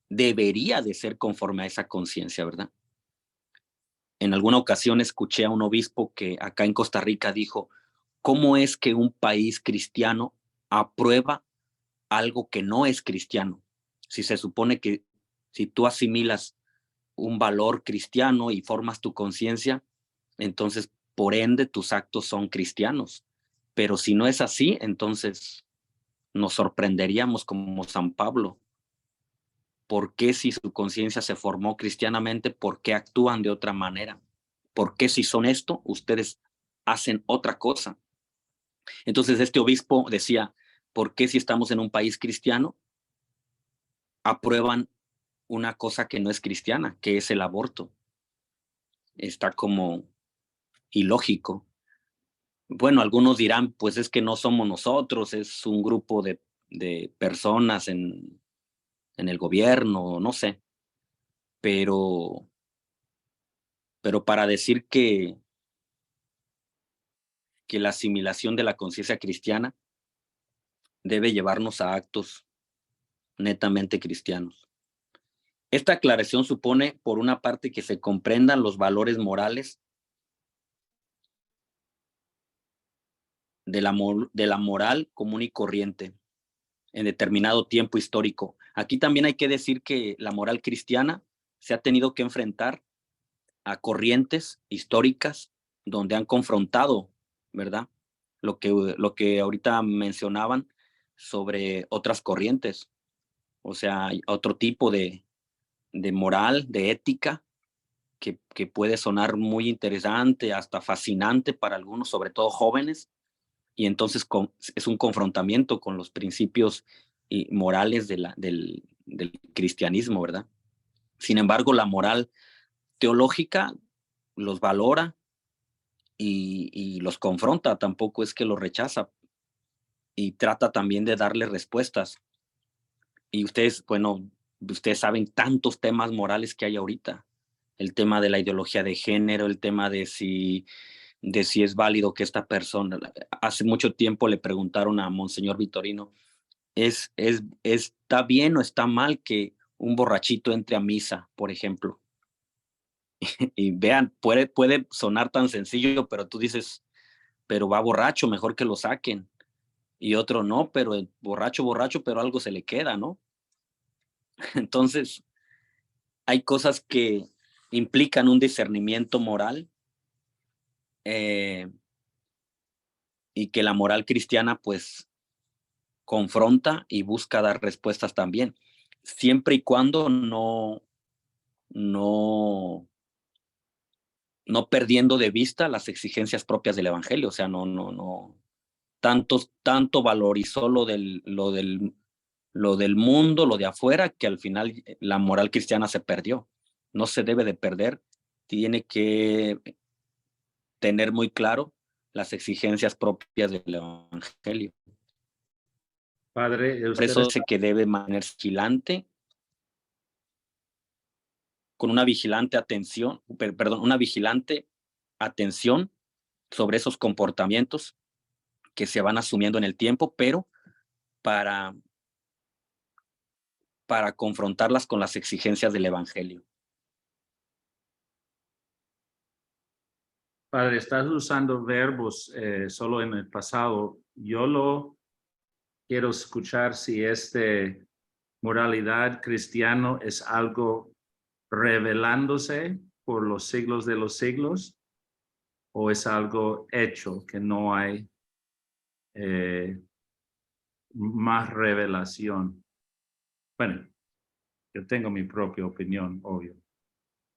debería de ser conforme a esa conciencia, ¿verdad? En alguna ocasión escuché a un obispo que acá en Costa Rica dijo, ¿cómo es que un país cristiano aprueba algo que no es cristiano? Si se supone que si tú asimilas un valor cristiano y formas tu conciencia, entonces por ende tus actos son cristianos. Pero si no es así, entonces nos sorprenderíamos como San Pablo. ¿Por qué si su conciencia se formó cristianamente, por qué actúan de otra manera? ¿Por qué si son esto, ustedes hacen otra cosa? Entonces este obispo decía, ¿por qué si estamos en un país cristiano, aprueban una cosa que no es cristiana, que es el aborto? Está como ilógico. Bueno, algunos dirán, pues es que no somos nosotros, es un grupo de personas en el gobierno, no sé. Pero para decir que la asimilación de la conciencia cristiana debe llevarnos a actos netamente cristianos. Esta aclaración supone, por una parte, que se comprendan los valores morales de la moral común y corriente en determinado tiempo histórico. Aquí también hay que decir que la moral cristiana se ha tenido que enfrentar a corrientes históricas donde han confrontado, ¿verdad? Lo que ahorita mencionaban sobre otras corrientes, o sea, otro tipo de moral, de ética, que puede sonar muy interesante, hasta fascinante para algunos, sobre todo jóvenes, y entonces es un confrontamiento con los principios morales del cristianismo, ¿verdad? Sin embargo, la moral teológica los valora y los confronta, tampoco es que los rechaza, y trata también de darle respuestas. Y ustedes, bueno, ustedes saben tantos temas morales que hay ahorita, el tema de la ideología de género, el tema de si es válido que esta persona, hace mucho tiempo le preguntaron a Monseñor Vitorino, ¿está bien o está mal que un borrachito entre a misa, por ejemplo? Y vean, puede sonar tan sencillo, pero tú dices, pero va borracho, mejor que lo saquen. Y otro, no, pero el borracho, pero algo se le queda, ¿no? Entonces, hay cosas que implican un discernimiento moral, y que la moral cristiana, pues, confronta y busca dar respuestas también, siempre y cuando no perdiendo de vista las exigencias propias del evangelio. O sea, no tanto valorizó lo del mundo, lo de afuera, que al final la moral cristiana se perdió. No se debe de perder, tiene que tener muy claro las exigencias propias del evangelio. Padre, Por eso dice que debe mantenerse vigilante, con una vigilante atención sobre esos comportamientos que se van asumiendo en el tiempo, pero para confrontarlas con las exigencias del evangelio. Padre, estás usando verbos solo en el pasado. Yo lo quiero escuchar si moralidad cristiano es algo revelándose por los siglos de los siglos, o es algo hecho, que no hay más revelación. Bueno, yo tengo mi propia opinión, obvio.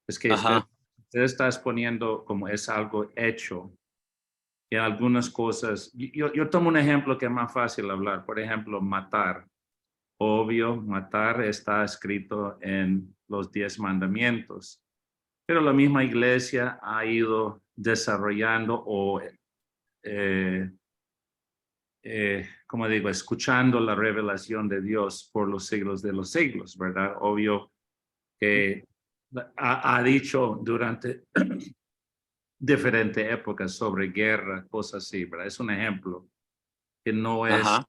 Es que usted está exponiendo como es algo hecho. Y algunas cosas, yo tomo un ejemplo que es más fácil hablar, por ejemplo, matar. Obvio, matar está escrito en los 10 mandamientos, pero la misma iglesia ha ido desarrollando o, como digo, escuchando la revelación de Dios por los siglos de los siglos, ¿verdad? Obvio que ha dicho durante diferentes épocas sobre guerra, cosas así, ¿verdad? Es un ejemplo que no es, Ajá.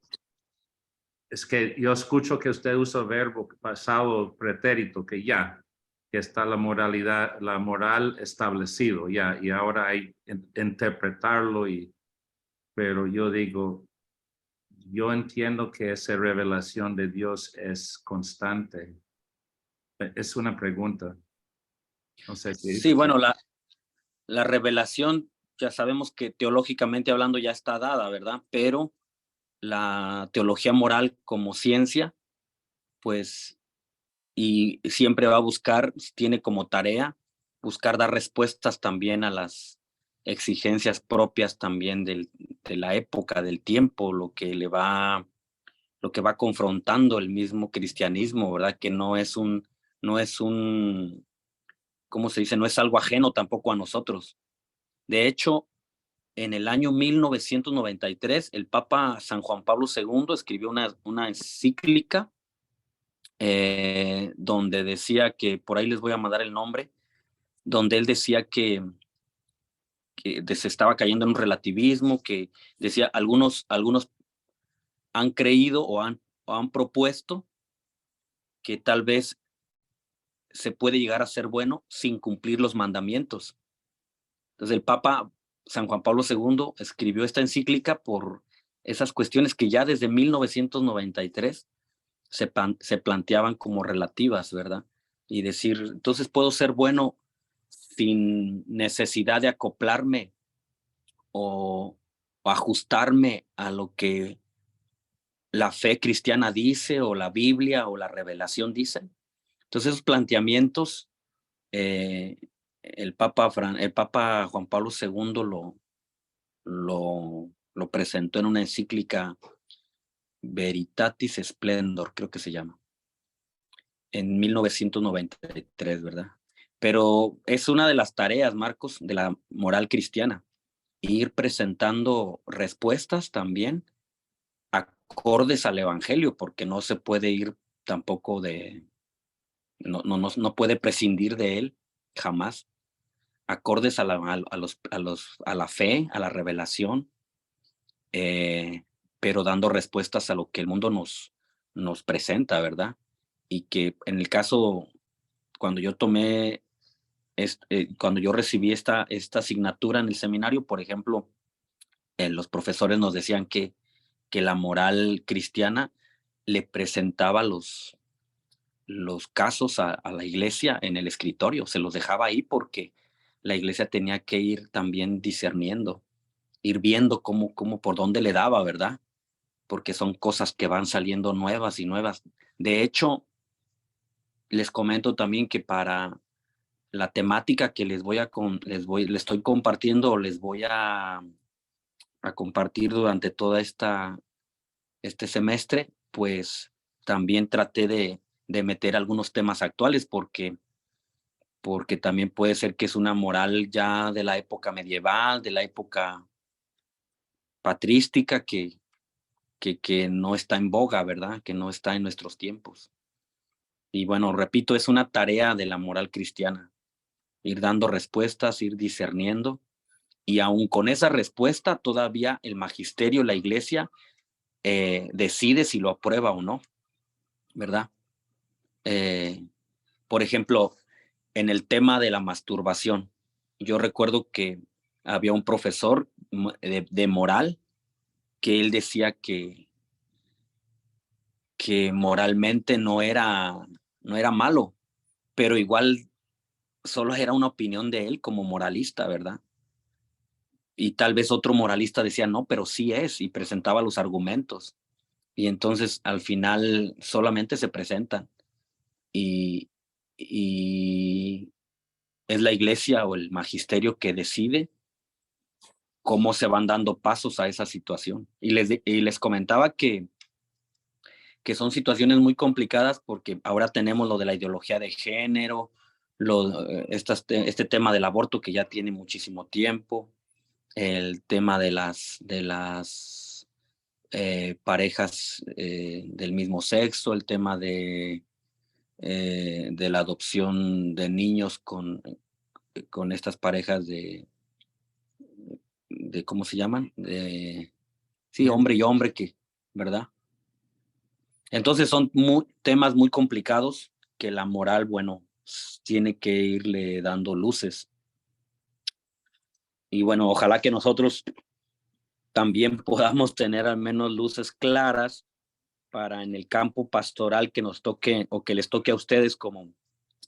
es que yo escucho que usted usa verbo pasado pretérito, que ya, que está la moralidad, la moral establecido, ya, y ahora hay interpretarlo, pero yo digo, yo entiendo que esa revelación de Dios es constante. Es una pregunta. No sé si. Sí, bueno, la revelación ya sabemos que teológicamente hablando ya está dada, ¿verdad? Pero la teología moral como ciencia, pues, y siempre va a buscar, tiene como tarea buscar dar respuestas también a las exigencias propias también de la época, del tiempo, lo que va confrontando el mismo cristianismo, ¿verdad? Que no es un, ¿cómo se dice? No es algo ajeno tampoco a nosotros. De hecho, en el año 1993, el Papa San Juan Pablo II escribió una encíclica donde decía que, por ahí les voy a mandar el nombre, donde él decía que se estaba cayendo en un relativismo, que decía, algunos han creído o han propuesto que tal vez se puede llegar a ser bueno sin cumplir los mandamientos. Entonces el Papa San Juan Pablo II escribió esta encíclica por esas cuestiones que ya desde 1993 se planteaban como relativas, ¿verdad? Y decir, entonces puedo ser bueno sin necesidad de acoplarme o ajustarme a lo que la fe cristiana dice o la Biblia o la revelación dicen. Entonces esos planteamientos, eh, el Papa Juan Pablo II lo presentó en una encíclica Veritatis Splendor, creo que se llama, en 1993, ¿verdad? Pero es una de las tareas, Marcos, de la moral cristiana, ir presentando respuestas también acordes al evangelio, porque no se puede ir tampoco no puede prescindir de él jamás, acordes a la fe, a la revelación, pero dando respuestas a lo que el mundo nos presenta, ¿verdad? Y que en el caso, cuando yo cuando yo recibí esta asignatura en el seminario, por ejemplo, los profesores nos decían que la moral cristiana le presentaba los casos a la iglesia en el escritorio, se los dejaba ahí porque la iglesia tenía que ir también discerniendo, ir viendo por dónde le daba, ¿verdad? Porque son cosas que van saliendo nuevas y nuevas. De hecho, les comento también que para la temática que les estoy compartiendo, o les voy a compartir durante toda este semestre, pues también traté de meter algunos temas actuales porque también puede ser que es una moral ya de la época medieval, de la época patrística que no está en boga, ¿verdad? Que no está en nuestros tiempos. Y bueno, repito, es una tarea de la moral cristiana, ir dando respuestas, ir discerniendo, y aún con esa respuesta todavía el magisterio, la iglesia, decide si lo aprueba o no, ¿verdad? Por ejemplo, en el tema de la masturbación, yo recuerdo que había un profesor de moral que él decía que moralmente no era malo, pero igual solo era una opinión de él como moralista, ¿verdad? Y tal vez otro moralista decía, no, pero sí es, y presentaba los argumentos. Y entonces al final solamente se presentan. Y es la iglesia o el magisterio que decide cómo se van dando pasos a esa situación. Y les comentaba que son situaciones muy complicadas porque ahora tenemos lo de la ideología de género, este tema del aborto que ya tiene muchísimo tiempo, el tema de las parejas del mismo sexo, el tema de la adopción de niños con estas parejas de ¿cómo se llaman? Sí, hombre y hombre, ¿verdad? Entonces son temas muy complicados que la moral, bueno, tiene que irle dando luces. Y bueno, ojalá que nosotros también podamos tener al menos luces claras para en el campo pastoral que nos toque o que les toque a ustedes como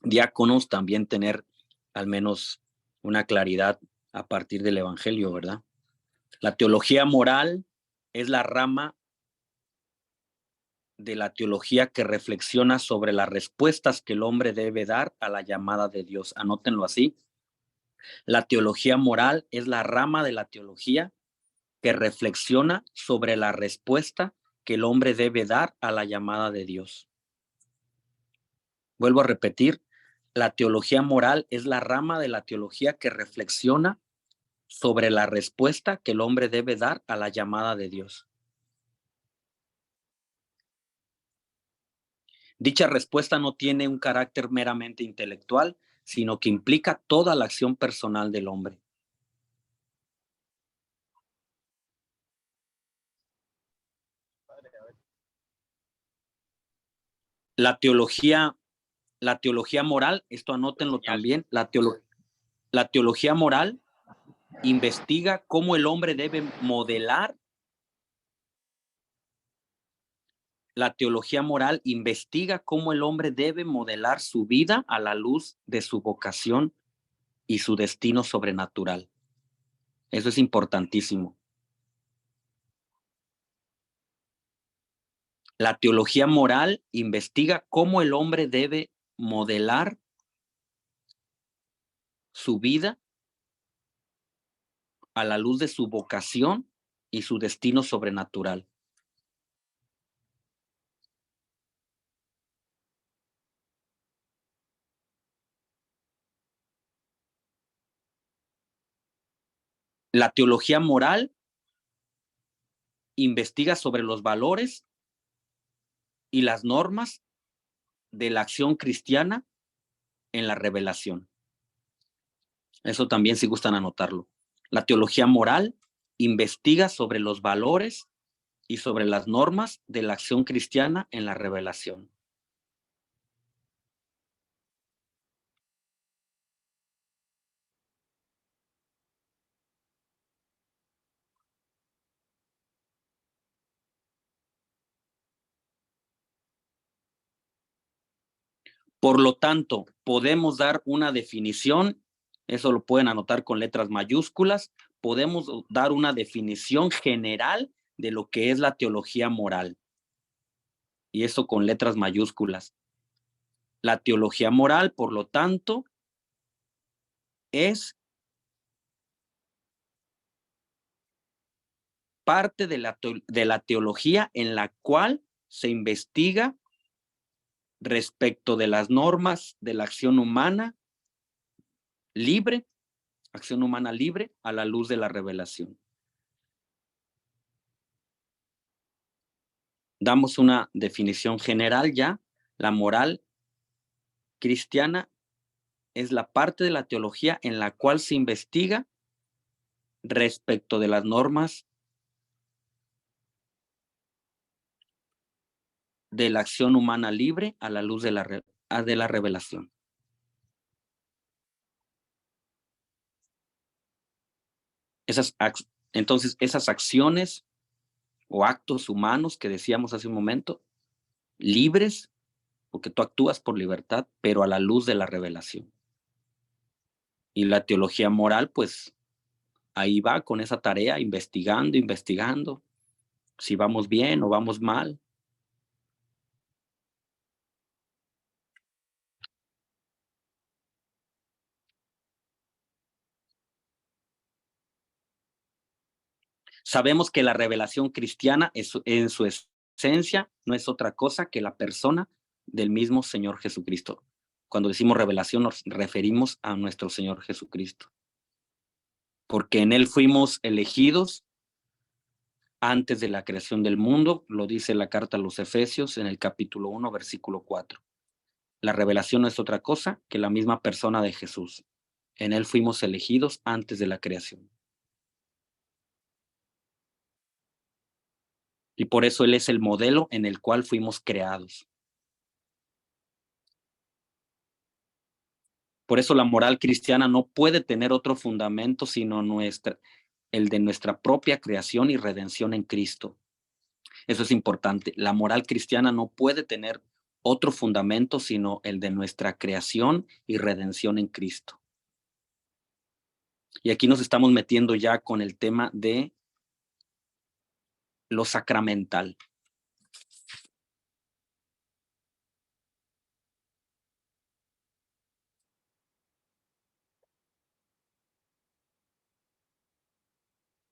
diáconos también tener al menos una claridad a partir del evangelio, ¿verdad? La teología moral es la rama de la teología que reflexiona sobre las respuestas que el hombre debe dar a la llamada de Dios. Anótenlo así. La teología moral es la rama de la teología que reflexiona sobre la respuesta que el hombre debe dar a la llamada de Dios. Vuelvo a repetir, la teología moral es la rama de la teología que reflexiona sobre la respuesta que el hombre debe dar a la llamada de Dios. Dicha respuesta no tiene un carácter meramente intelectual, sino que implica toda la acción personal del hombre. La teología moral, esto anótenlo también, la teología moral investiga cómo el hombre debe modelar. La teología moral investiga cómo el hombre debe modelar su vida a la luz de su vocación y su destino sobrenatural. Eso es importantísimo. La teología moral investiga cómo el hombre debe modelar su vida a la luz de su vocación y su destino sobrenatural. La teología moral investiga sobre los valores y las normas de la acción cristiana en la revelación. Eso también, si gustan anotarlo. La teología moral investiga sobre los valores y sobre las normas de la acción cristiana en la revelación. Por lo tanto, podemos dar una definición, eso lo pueden anotar con letras mayúsculas, podemos dar una definición general de lo que es la teología moral. Y eso con letras mayúsculas. La teología moral, por lo tanto, es parte de la teología en la cual se investiga respecto de las normas de la acción humana libre a la luz de la revelación. Damos una definición general ya. La moral cristiana es la parte de la teología en la cual se investiga respecto de las normas de la acción humana libre a la luz de la revelación. Entonces, esas acciones o actos humanos que decíamos hace un momento, libres, porque tú actúas por libertad, pero a la luz de la revelación. Y la teología moral, pues, ahí va con esa tarea, investigando, si vamos bien o vamos mal. Sabemos que la revelación cristiana en su esencia no es otra cosa que la persona del mismo Señor Jesucristo. Cuando decimos revelación nos referimos a nuestro Señor Jesucristo. Porque en Él fuimos elegidos antes de la creación del mundo, lo dice la carta a los Efesios en el capítulo 1, versículo 4. La revelación no es otra cosa que la misma persona de Jesús. En Él fuimos elegidos antes de la creación. Y por eso Él es el modelo en el cual fuimos creados. Por eso la moral cristiana no puede tener otro fundamento sino el de nuestra propia creación y redención en Cristo. Eso es importante. La moral cristiana no puede tener otro fundamento sino el de nuestra creación y redención en Cristo. Y aquí nos estamos metiendo ya con el tema de lo sacramental.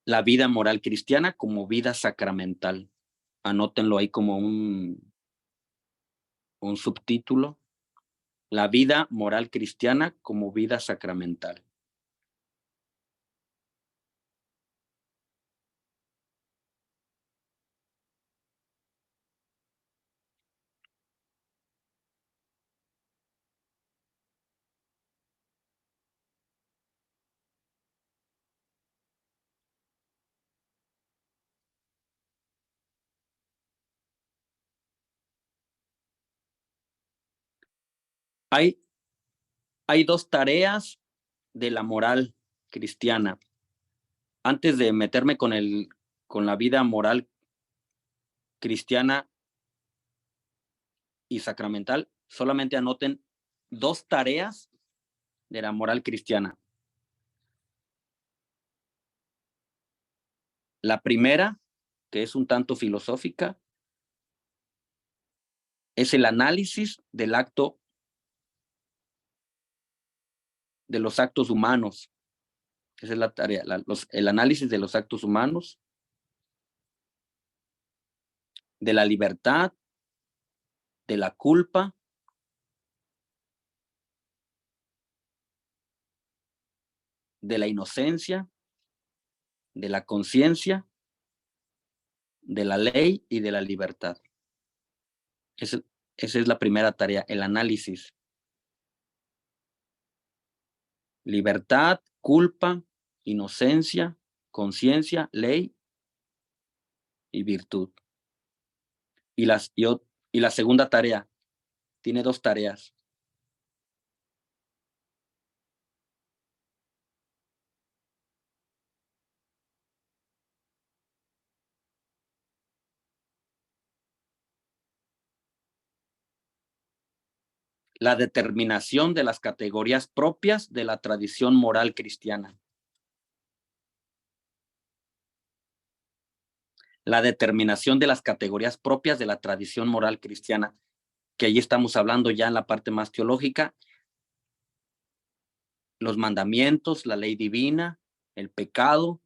La vida moral cristiana como vida sacramental. Anótenlo ahí como un subtítulo. La vida moral cristiana como vida sacramental. Hay dos tareas de la moral cristiana. Antes de meterme con la vida moral cristiana y sacramental, solamente anoten dos tareas de la moral cristiana. La primera, que es un tanto filosófica, es el análisis del acto, de los actos humanos. Esa es la tarea, el análisis de los actos humanos, de la libertad, de la culpa, de la inocencia, de la conciencia, de la ley y de la libertad. Esa es la primera tarea, el análisis. Libertad, culpa, inocencia, conciencia, ley y virtud. Y la segunda tarea, tiene dos tareas. La determinación de las categorías propias de la tradición moral cristiana. La determinación de las categorías propias de la tradición moral cristiana, que allí estamos hablando ya en la parte más teológica, los mandamientos, la ley divina, el pecado,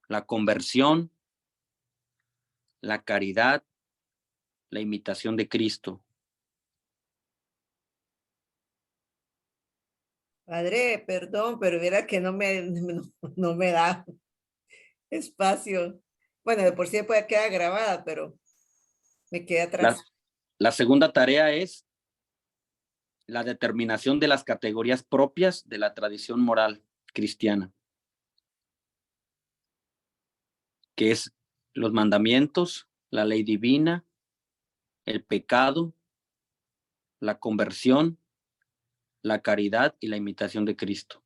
la conversión, la caridad, la imitación de Cristo. Padre, perdón, pero mira que no me da espacio. Bueno, de por sí puede quedar grabada, pero me quedé atrás. La segunda tarea es la determinación de las categorías propias de la tradición moral cristiana, que es los mandamientos, la ley divina, el pecado, la conversión, la caridad y la imitación de Cristo.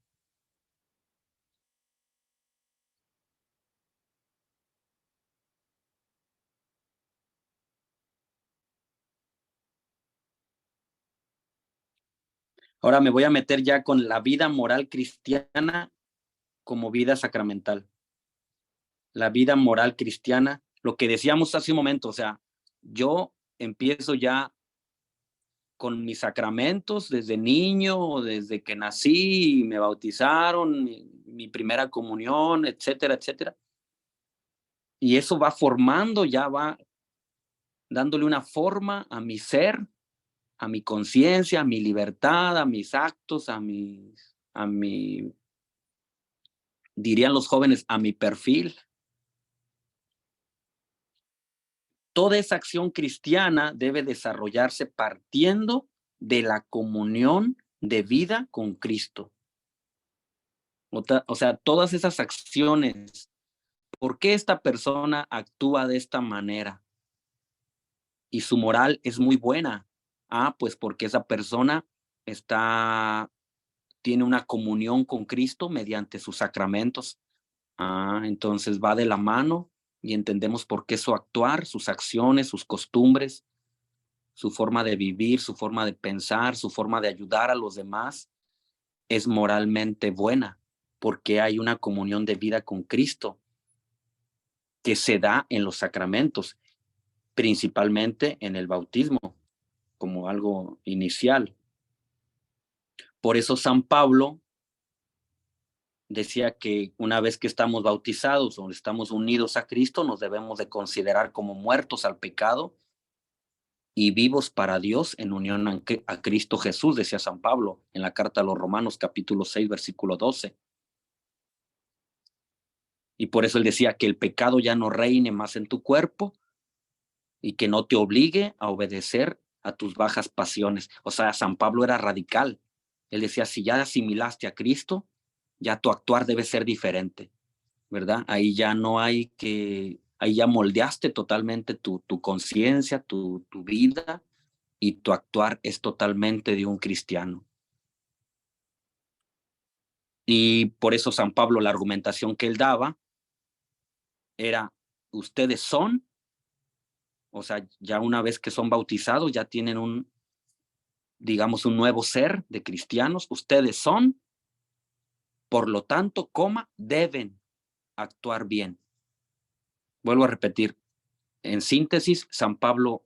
Ahora me voy a meter ya con la vida moral cristiana como vida sacramental. La vida moral cristiana, lo que decíamos hace un momento, o sea, yo empiezo ya con mis sacramentos desde niño, desde que nací, me bautizaron, mi primera comunión, etcétera, etcétera. Y eso va formando, ya va dándole una forma a mi ser, a mi conciencia, a mi libertad, a mis actos, dirían los jóvenes, a mi perfil. Toda esa acción cristiana debe desarrollarse partiendo de la comunión de vida con Cristo. O sea, todas esas acciones ¿por qué esta persona actúa de esta manera? Y su moral es muy buena. Pues porque esa persona tiene una comunión con Cristo mediante sus sacramentos. Entonces va de la mano y entendemos por qué su actuar, sus acciones, sus costumbres, su forma de vivir, su forma de pensar, su forma de ayudar a los demás es moralmente buena, porque hay una comunión de vida con Cristo que se da en los sacramentos, principalmente en el bautismo, como algo inicial. Por eso San Pablo decía que una vez que estamos bautizados o estamos unidos a Cristo, nos debemos de considerar como muertos al pecado y vivos para Dios en unión a Cristo Jesús, decía San Pablo en la carta a los Romanos capítulo 6, versículo 12. Y por eso él decía que el pecado ya no reine más en tu cuerpo y que no te obligue a obedecer a tus bajas pasiones. O sea, San Pablo era radical. Él decía, si ya asimilaste a Cristo, ya tu actuar debe ser diferente, ¿verdad? Ahí ya no hay ahí ya moldeaste totalmente tu conciencia, tu vida, y tu actuar es totalmente de un cristiano. Y por eso San Pablo, la argumentación que él daba era, ustedes son, o sea, ya una vez que son bautizados, ya tienen digamos, un nuevo ser de cristianos, ustedes son, por lo tanto, deben actuar bien. Vuelvo a repetir, en síntesis, San Pablo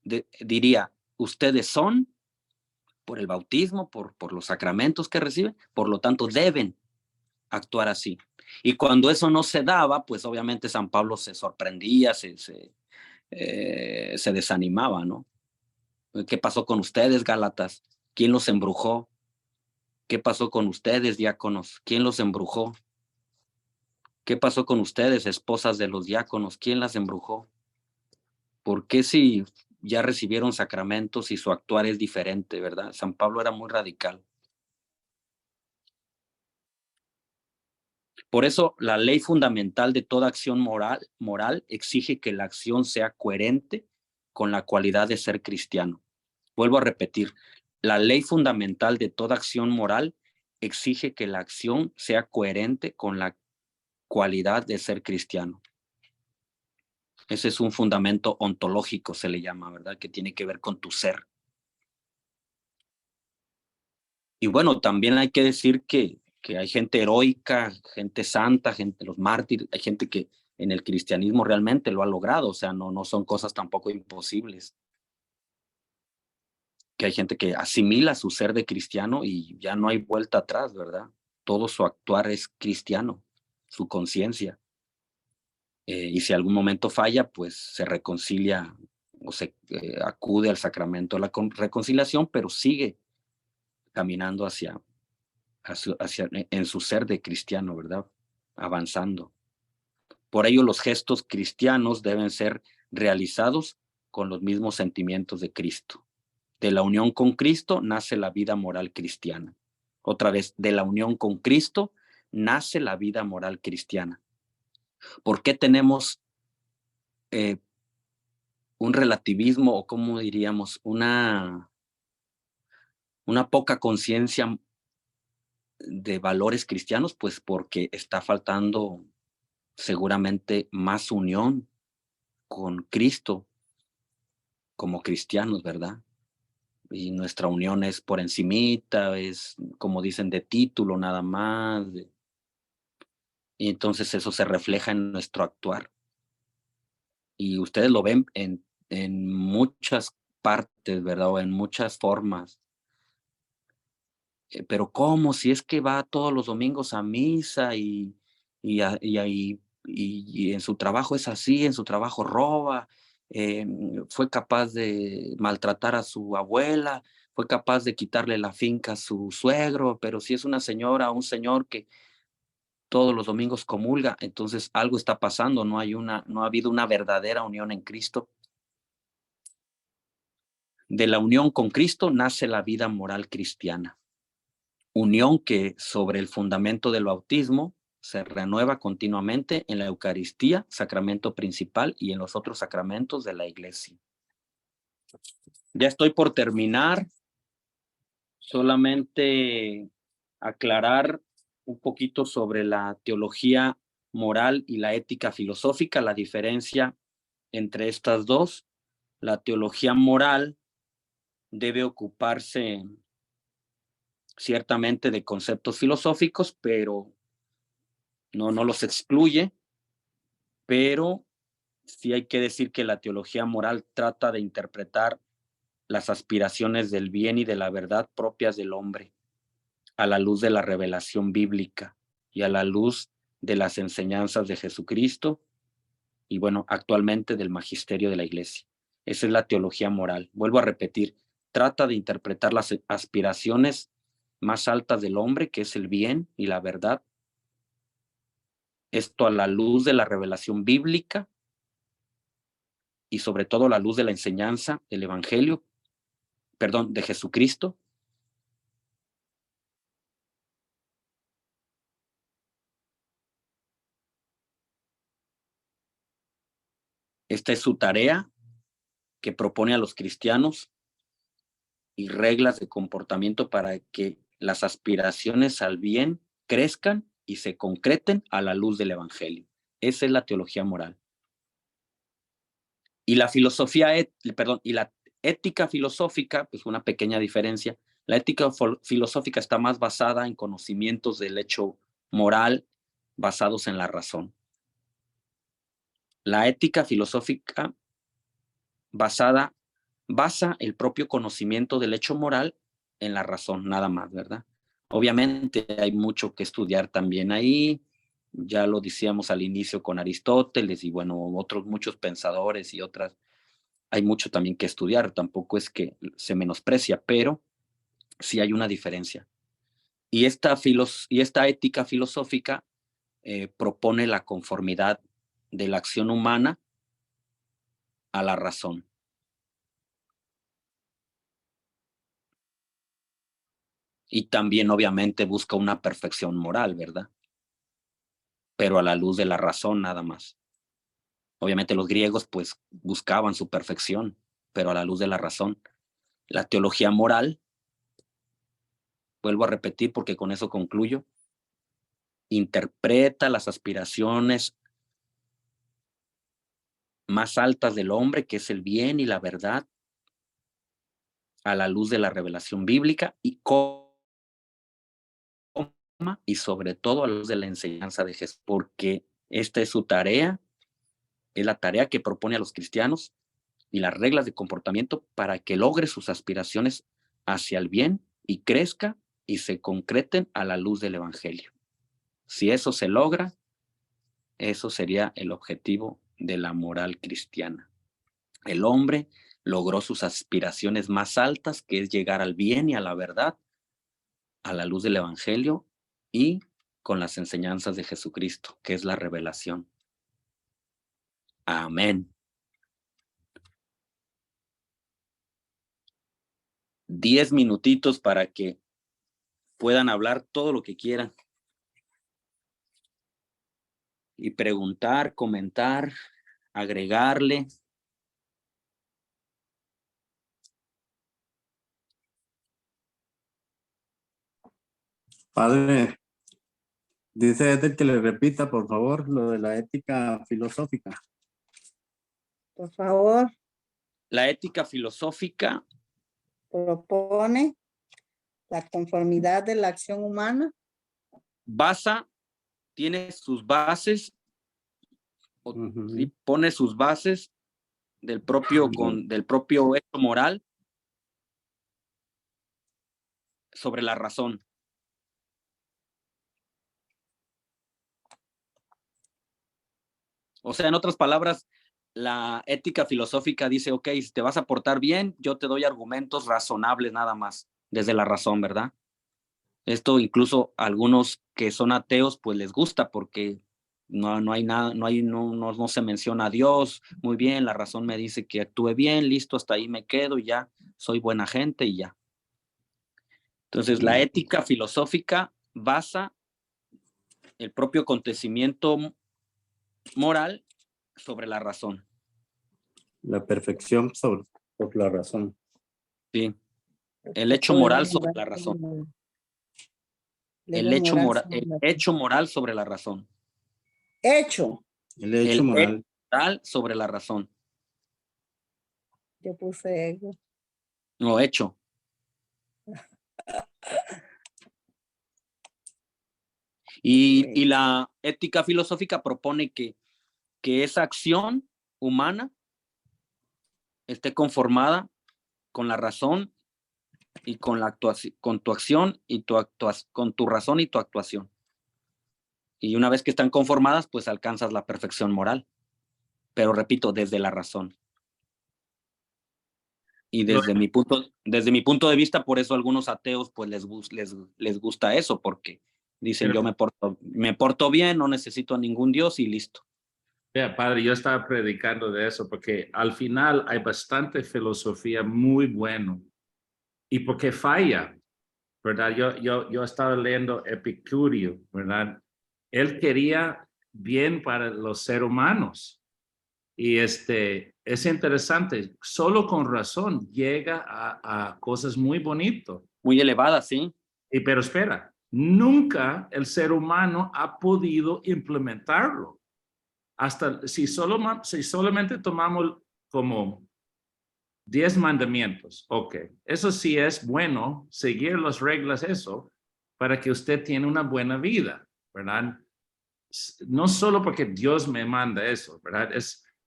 diría, ustedes son, por el bautismo, por los sacramentos que reciben, por lo tanto, deben actuar así. Y cuando eso no se daba, pues obviamente San Pablo se sorprendía, se desanimaba, ¿no? ¿Qué pasó con ustedes, Gálatas? ¿Quién los embrujó? ¿Qué pasó con ustedes, diáconos? ¿Quién los embrujó? ¿Qué pasó con ustedes, esposas de los diáconos? ¿Quién las embrujó? ¿Por qué si ya recibieron sacramentos y su actuar es diferente, verdad? San Pablo era muy radical. Por eso la ley fundamental de toda acción moral exige que la acción sea coherente con la cualidad de ser cristiano. Vuelvo a repetir, la ley fundamental de toda acción moral exige que la acción sea coherente con la cualidad de ser cristiano. Ese es un fundamento ontológico, se le llama, ¿verdad? Que tiene que ver con tu ser. Y bueno, también hay que decir que hay gente heroica, gente santa, los mártires, hay gente que en el cristianismo realmente lo ha logrado, o sea, no son cosas tampoco imposibles. Que hay gente que asimila su ser de cristiano y ya no hay vuelta atrás, ¿verdad? Todo su actuar es cristiano, su conciencia. Y si algún momento falla, pues se reconcilia o se acude al sacramento de la reconciliación, pero sigue caminando en su ser de cristiano, ¿verdad? Avanzando. Por ello, los gestos cristianos deben ser realizados con los mismos sentimientos de Cristo. De la unión con Cristo nace la vida moral cristiana. Otra vez, de la unión con Cristo nace la vida moral cristiana. ¿Por qué tenemos un relativismo o, cómo diríamos, una poca conciencia de valores cristianos? Pues porque está faltando seguramente más unión con Cristo como cristianos, ¿verdad? Y nuestra unión es por encimita, es como dicen de título nada más. Y entonces eso se refleja en nuestro actuar. Y ustedes lo ven en muchas partes, ¿verdad? O en muchas formas. Pero ¿cómo? Si es que va todos los domingos a misa y en su trabajo es así, en su trabajo roba, fue capaz de maltratar a su abuela, fue capaz de quitarle la finca a su suegro, pero si es una señora o un señor que todos los domingos comulga, entonces algo está pasando, no ha habido una verdadera unión en Cristo. De la unión con Cristo nace la vida moral cristiana. Unión que sobre el fundamento del bautismo se renueva continuamente en la Eucaristía, sacramento principal, y en los otros sacramentos de la Iglesia. Ya estoy por terminar. Solamente aclarar un poquito sobre la teología moral y la ética filosófica, la diferencia entre estas dos. La teología moral debe ocuparse ciertamente de conceptos filosóficos, pero no los excluye, pero sí hay que decir que la teología moral trata de interpretar las aspiraciones del bien y de la verdad propias del hombre a la luz de la revelación bíblica y a la luz de las enseñanzas de Jesucristo y, bueno, actualmente del magisterio de la Iglesia. Esa es la teología moral. Vuelvo a repetir, trata de interpretar las aspiraciones más altas del hombre, que es el bien y la verdad, esto a la luz de la revelación bíblica y sobre todo a la luz de la enseñanza del Evangelio, de Jesucristo. Esta es su tarea que propone a los cristianos y reglas de comportamiento para que las aspiraciones al bien crezcan y se concreten a la luz del Evangelio. Esa es la teología moral. Y la filosofía, y la ética filosófica, pues una pequeña diferencia. La ética filosófica está más basada en conocimientos del hecho moral basados en la razón. La ética filosófica basa el propio conocimiento del hecho moral en la razón, nada más, ¿verdad? Obviamente hay mucho que estudiar también ahí, ya lo decíamos al inicio con Aristóteles y, bueno, otros muchos pensadores y otras, hay mucho también que estudiar, tampoco es que se menosprecia, pero sí hay una diferencia. Y esta ética filosófica propone la conformidad de la acción humana a la razón. Y también obviamente busca una perfección moral, ¿verdad? Pero a la luz de la razón nada más. Obviamente los griegos pues buscaban su perfección, pero a la luz de la razón. La teología moral, vuelvo a repetir porque con eso concluyo, interpreta las aspiraciones más altas del hombre, que es el bien y la verdad, a la luz de la revelación bíblica y sobre todo a la luz de la enseñanza de Jesús, porque esta es su tarea, es la tarea que propone a los cristianos y las reglas de comportamiento para que logre sus aspiraciones hacia el bien y crezca y se concreten a la luz del Evangelio. Si eso se logra, eso sería el objetivo de la moral cristiana. El hombre logró sus aspiraciones más altas, que es llegar al bien y a la verdad, a la luz del Evangelio y con las enseñanzas de Jesucristo, que es la revelación. Amén. 10 minutitos para que puedan hablar todo lo que quieran. Y preguntar, comentar, agregarle. Padre, dice Eder que le repita, por favor, lo de la ética filosófica. Por favor, La ética filosófica propone la conformidad de la acción humana. Tiene sus bases, pone sus bases del propio hecho moral sobre la razón. O sea, en otras palabras, la ética filosófica dice, ok, si te vas a portar bien, yo te doy argumentos razonables nada más, desde la razón, ¿verdad? Esto incluso a algunos que son ateos, pues les gusta porque no hay nada, no se menciona a Dios. Muy bien, la razón me dice que actúe bien, listo, hasta ahí me quedo y ya, soy buena gente y ya. Entonces, la ética filosófica basa el propio acontecimiento moral sobre la razón. La perfección por la razón. Sí. El hecho moral sobre la razón. El hecho moral sobre la razón. Hecho. El hecho moral. Moral sobre la razón. Yo puse ego. No, hecho. Y la ética filosófica propone que esa acción humana esté conformada con la razón y con la actuación, con tu acción y con tu razón y tu actuación. Y una vez que están conformadas, pues alcanzas la perfección moral. Pero repito, desde la razón. Y desde mi punto de vista, por eso a algunos ateos pues les gusta eso, porque dicen, yo me porto bien, no necesito a ningún Dios y listo. Vea, padre, yo estaba predicando de eso porque al final hay bastante filosofía muy bueno. ¿Y por qué falla? ¿Verdad? Yo estaba leyendo Epicurio, ¿verdad? Él quería bien para los seres humanos. Y es interesante, solo con razón llega a cosas muy bonitas. Muy elevadas, sí. Pero espera, nunca el ser humano ha podido implementarlo. Hasta si solamente tomamos como 10 mandamientos, ok, eso sí es bueno, seguir las reglas, eso, para que usted tenga una buena vida, ¿verdad? No solo porque Dios me manda eso, ¿verdad?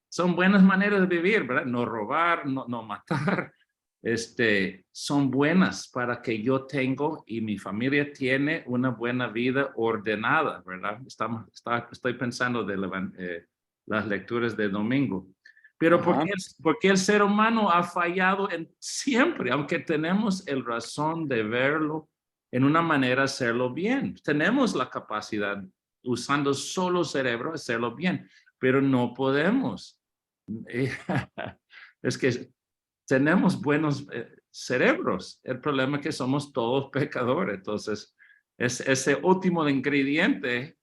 Son buenas maneras de vivir, ¿verdad? No robar, no matar, son buenas para que yo tengo y mi familia tiene una buena vida ordenada, ¿verdad? Estoy pensando de las lecturas de domingo. Pero ¿por qué el ser humano ha fallado siempre, aunque tenemos el razón de verlo en una manera de hacerlo bien? Tenemos la capacidad, usando solo cerebro, de hacerlo bien, pero no podemos. Es que tenemos buenos cerebros. El problema es que somos todos pecadores. Entonces, ese último ingrediente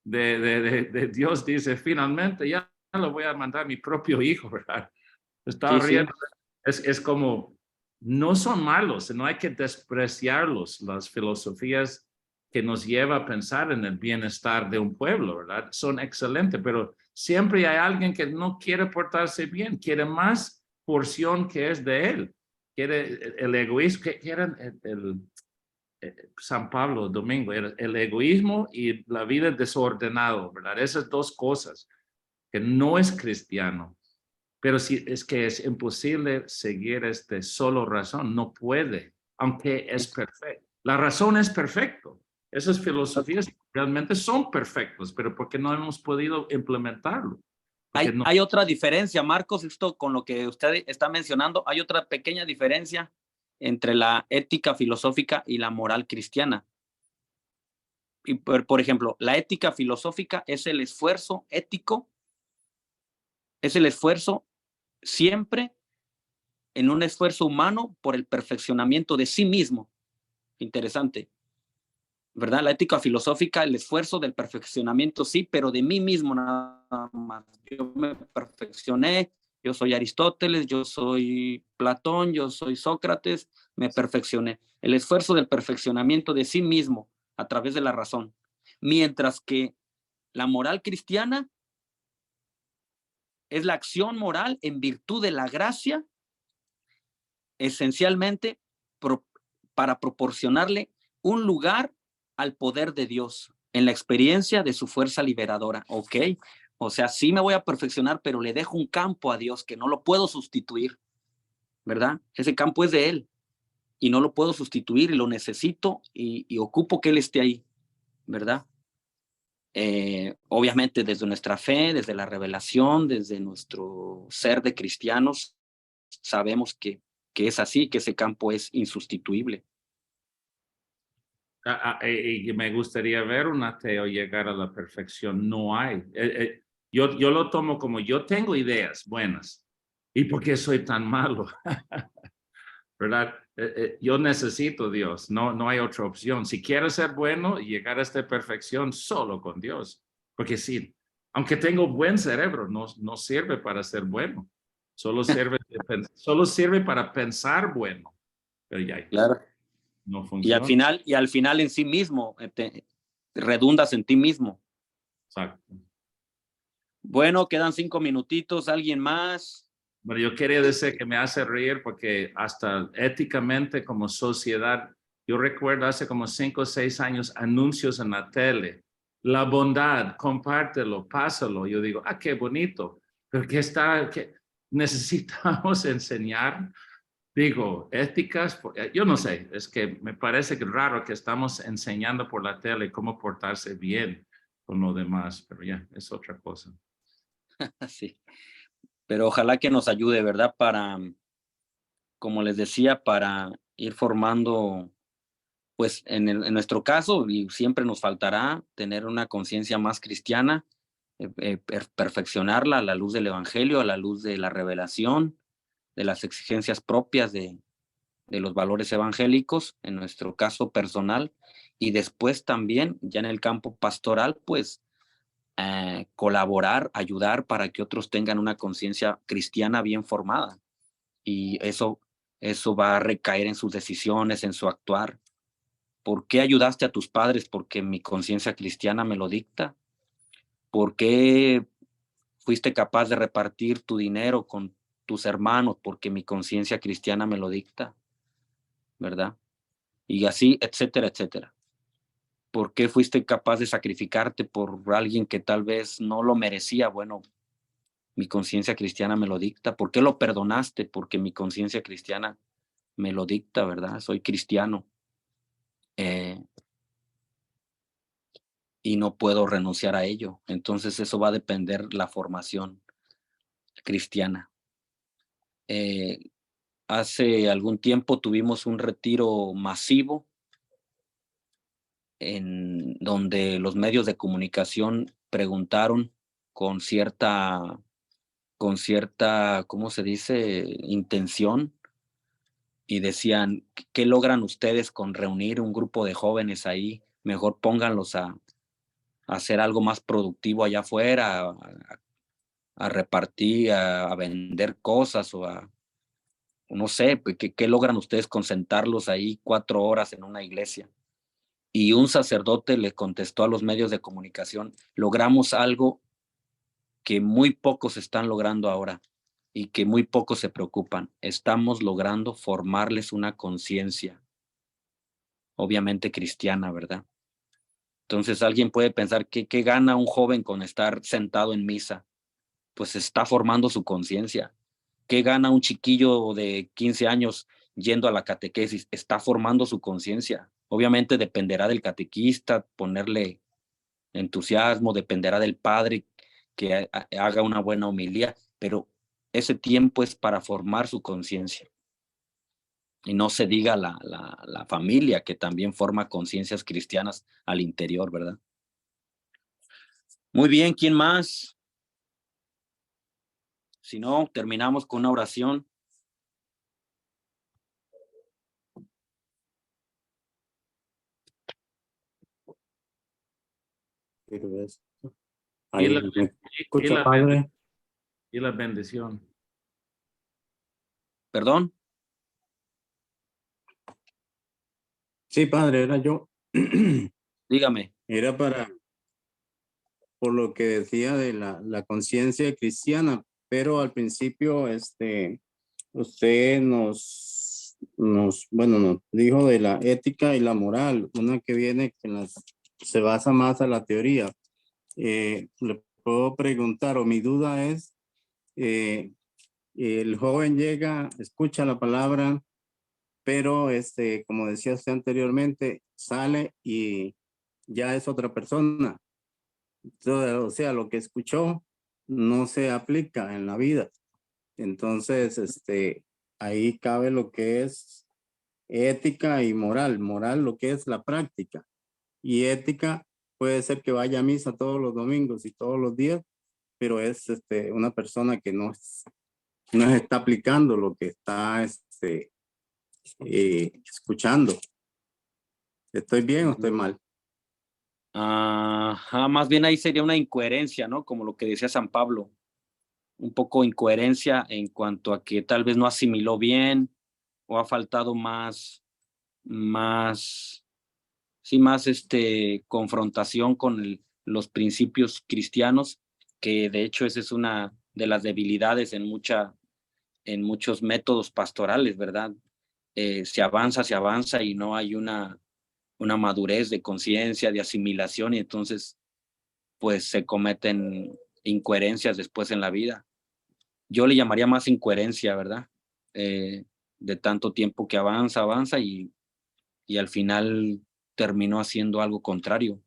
de Dios dice, finalmente ya lo voy a mandar a mi propio hijo, ¿verdad? Estaba riendo. Es como, no son malos, no hay que despreciarlos, las filosofías que nos lleva a pensar en el bienestar de un pueblo, ¿verdad? Son excelentes, pero siempre hay alguien que no quiere portarse bien, quiere más porción que es de él, quiere el egoísmo, que era San Pablo, domingo, el egoísmo y la vida desordenada, ¿verdad? Esas dos cosas, que no es cristiano. Pero sí, es que es imposible seguir solo razón, no puede, aunque es perfecto. La razón es perfecto. Esas filosofías realmente son perfectas, pero porque no hemos podido implementarlo. Hay otra diferencia, Marcos, esto con lo que usted está mencionando, hay otra pequeña diferencia entre la ética filosófica y la moral cristiana. Y por ejemplo, la ética filosófica es el esfuerzo ético, es el esfuerzo siempre en un esfuerzo humano por el perfeccionamiento de sí mismo. Interesante, ¿verdad? La ética filosófica, el esfuerzo del perfeccionamiento, sí, pero de mí mismo nada más. Yo me perfeccioné, yo soy Aristóteles, yo soy Platón, yo soy Sócrates, me perfeccioné. El esfuerzo del perfeccionamiento de sí mismo a través de la razón. Mientras que la moral cristiana es la acción moral en virtud de la gracia, esencialmente para proporcionarle un lugar al poder de Dios en la experiencia de su fuerza liberadora. Ok, o sea, sí me voy a perfeccionar, pero le dejo un campo a Dios que no lo puedo sustituir, ¿verdad? Ese campo es de Él y no lo puedo sustituir y lo necesito y ocupo que Él esté ahí, ¿verdad? Obviamente desde nuestra fe, desde la revelación, desde nuestro ser de cristianos, sabemos que es así, que ese campo es insustituible. Y me gustaría ver un ateo llegar a la perfección. No hay. Yo lo tomo como yo tengo ideas buenas. ¿Y por qué soy tan malo? ¿Verdad? yo necesito Dios, no hay otra opción. Si quiero ser bueno y llegar a esta perfección, solo con Dios. Porque sí, aunque tengo buen cerebro, no sirve para ser bueno. Solo sirve para pensar bueno. Pero ya Claro. no Y funciona. al final en sí mismo, redundas en ti mismo. Exacto. Bueno, quedan 5 minutitos. ¿Alguien más? Bueno, yo quería decir que me hace reír porque hasta éticamente como sociedad, yo recuerdo hace como 5 o 6 años anuncios en la tele. La bondad, compártelo, pásalo. Yo digo, qué bonito. Pero ¿qué necesitamos enseñar? Digo, éticas, yo no sé, es que me parece que es raro que estamos enseñando por la tele cómo portarse bien con los demás, pero ya, es otra cosa. Sí. Pero ojalá que nos ayude, ¿verdad? Para, como les decía, para ir formando, pues en nuestro caso, y siempre nos faltará tener una conciencia más cristiana, perfeccionarla a la luz del Evangelio, a la luz de la revelación, de las exigencias propias de los valores evangélicos, en nuestro caso personal, y después también, ya en el campo pastoral, pues colaborar, ayudar para que otros tengan una conciencia cristiana bien formada. Y eso va a recaer en sus decisiones, en su actuar. ¿Por qué ayudaste a tus padres? Porque mi conciencia cristiana me lo dicta. ¿Por qué fuiste capaz de repartir tu dinero con tus hermanos? Porque mi conciencia cristiana me lo dicta, ¿verdad? Y así, etcétera, etcétera. ¿Por qué fuiste capaz de sacrificarte por alguien que tal vez no lo merecía? Bueno, mi conciencia cristiana me lo dicta. ¿Por qué lo perdonaste? Porque mi conciencia cristiana me lo dicta, ¿verdad? Soy cristiano. Y no puedo renunciar a ello. Entonces eso va a depender la formación cristiana. Hace algún tiempo tuvimos un retiro masivo en donde los medios de comunicación preguntaron con cierta, ¿cómo se dice?, intención, y decían, ¿qué logran ustedes con reunir un grupo de jóvenes ahí? Mejor pónganlos a hacer algo más productivo allá afuera, a repartir, a vender cosas o no sé, pues, ¿qué logran ustedes con sentarlos ahí 4 horas en una iglesia? Y un sacerdote le contestó a los medios de comunicación, logramos algo que muy pocos están logrando ahora y que muy pocos se preocupan. Estamos logrando formarles una conciencia, obviamente cristiana, ¿verdad? Entonces alguien puede pensar, ¿qué gana un joven con estar sentado en misa? Pues está formando su conciencia. ¿Qué gana un chiquillo de 15 años yendo a la catequesis? Está formando su conciencia. Obviamente dependerá del catequista, ponerle entusiasmo, dependerá del padre que haga una buena homilía, pero ese tiempo es para formar su conciencia. Y no se diga la familia, que también forma conciencias cristianas al interior, ¿verdad? Muy bien, ¿quién más? Si no, terminamos con una oración. Ahí me escucha, padre. Y la bendición. ¿Perdón? Sí, padre, era yo. Dígame. Era por lo que decía de la conciencia cristiana, pero al principio, usted nos dijo de la ética y la moral, una que viene que se basa más a la teoría. Le puedo preguntar, o mi duda es, el joven llega, escucha la palabra, pero como decía usted anteriormente, sale y ya es otra persona. Entonces, o sea, lo que escuchó no se aplica en la vida. Entonces, ahí cabe lo que es ética y moral. Moral, lo que es la práctica. Y ética puede ser que vaya a misa todos los domingos y todos los días, pero es una persona que no está aplicando lo que está escuchando. ¿Estoy bien o estoy mal? Ajá, más bien ahí sería una incoherencia, ¿no? Como lo que decía San Pablo, un poco incoherencia en cuanto a que tal vez no asimiló bien o ha faltado más, sí, más confrontación con los principios cristianos, que de hecho esa es una de las debilidades en muchos métodos pastorales, ¿verdad? Se avanza y no hay una madurez de conciencia, de asimilación, y entonces pues se cometen incoherencias después en la vida. Yo le llamaría más incoherencia, ¿verdad? De tanto tiempo que avanza y al final terminó haciendo algo contrario,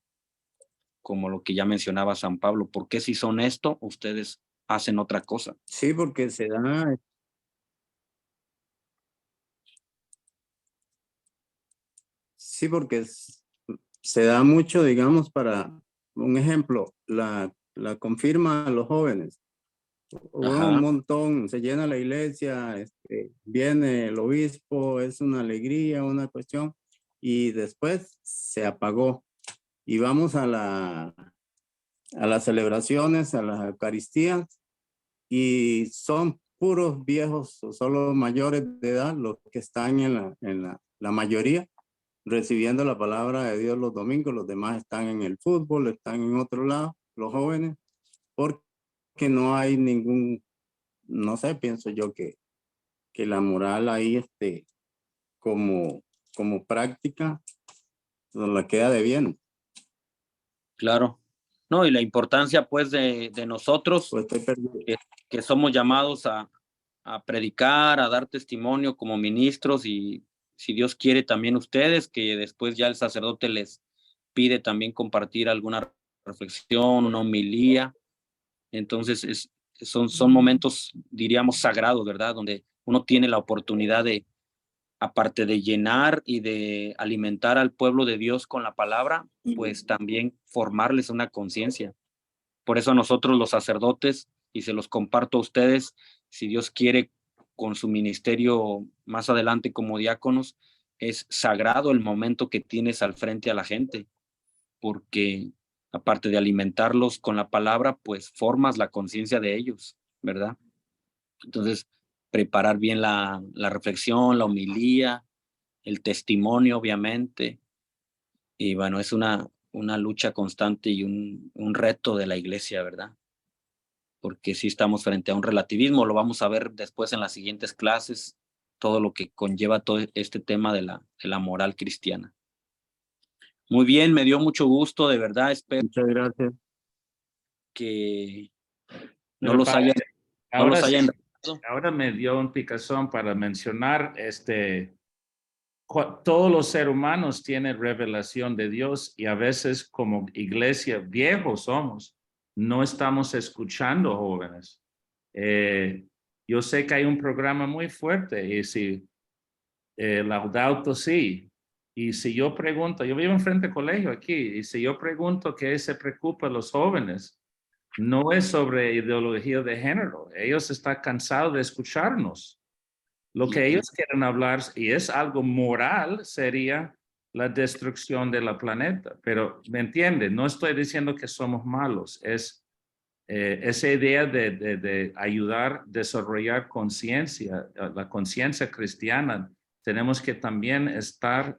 como lo que ya mencionaba San Pablo. ¿Por qué si son esto, ustedes hacen otra cosa? Sí, porque se da. Sí, porque se da mucho, digamos, para un ejemplo, la confirma a los jóvenes. Un montón, se llena la iglesia, viene el obispo, es una alegría, una cuestión, y después se apagó. Y vamos a las celebraciones, a las Eucaristías, y son puros viejos o solo mayores de edad los que están en la mayoría recibiendo la palabra de Dios los domingos. Los demás están en el fútbol, están en otro lado, los jóvenes, porque no hay ningún, no sé, pienso yo que la moral ahí como práctica nos la queda debiendo. Claro. No, y la importancia pues de nosotros, Pues estoy perdido. que somos llamados a predicar, a dar testimonio como ministros, y si Dios quiere también ustedes, que después ya el sacerdote les pide también compartir alguna reflexión, una homilía. Entonces son momentos, diríamos, sagrados, ¿verdad? Donde uno tiene la oportunidad de, aparte de llenar y de alimentar al pueblo de Dios con la palabra, pues también formarles una conciencia. Por eso a nosotros los sacerdotes, y se los comparto a ustedes, si Dios quiere, con su ministerio más adelante como diáconos, es sagrado el momento que tienes al frente a la gente, porque aparte de alimentarlos con la palabra, pues formas la conciencia de ellos, ¿verdad? Entonces, preparar bien la reflexión, la homilía, el testimonio, obviamente. Y bueno, es una lucha constante y un reto de la iglesia, ¿verdad? Porque sí estamos frente a un relativismo, lo vamos a ver después en las siguientes clases, todo lo que conlleva todo este tema de la moral cristiana. Muy bien, me dio mucho gusto, de verdad, espero Muchas gracias. que no Pero los padre, hayan... ahora me dio un picazón para mencionar todos los seres humanos tienen revelación de Dios, y a veces como iglesia viejos somos, no estamos escuchando jóvenes. Yo sé que hay un programa muy fuerte, y si Laudato Si, y si yo pregunto, yo vivo enfrente del colegio aquí, y si yo pregunto qué se preocupa a los jóvenes, no es sobre ideología de género. Ellos están cansados de escucharnos. Lo que ellos quieren hablar, y es algo moral, sería la destrucción de la planeta. Pero, ¿me entienden? No estoy diciendo que somos malos. Es esa idea de ayudar a desarrollar conciencia, la conciencia cristiana. Tenemos que también estar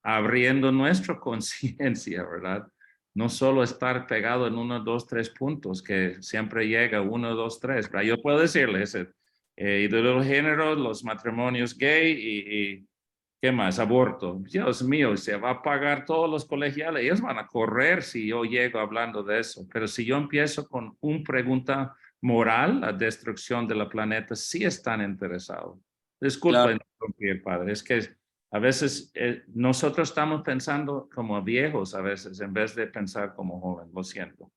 abriendo nuestra conciencia, ¿verdad? No solo estar pegado en 1, 2, 3 puntos, que siempre llega 1, 2, 3. ¿verdad? Yo puedo decirles, de los géneros, los matrimonios gay y ¿qué más? Aborto. Dios mío, se va a pagar todos los colegiales. Ellos van a correr si yo llego hablando de eso. Pero si yo empiezo con una pregunta moral, la destrucción de la planeta, sí están interesados. Disculpa interrumpir, padre. Es que a veces nosotros estamos pensando como viejos a veces en vez de pensar como jóvenes. Lo siento.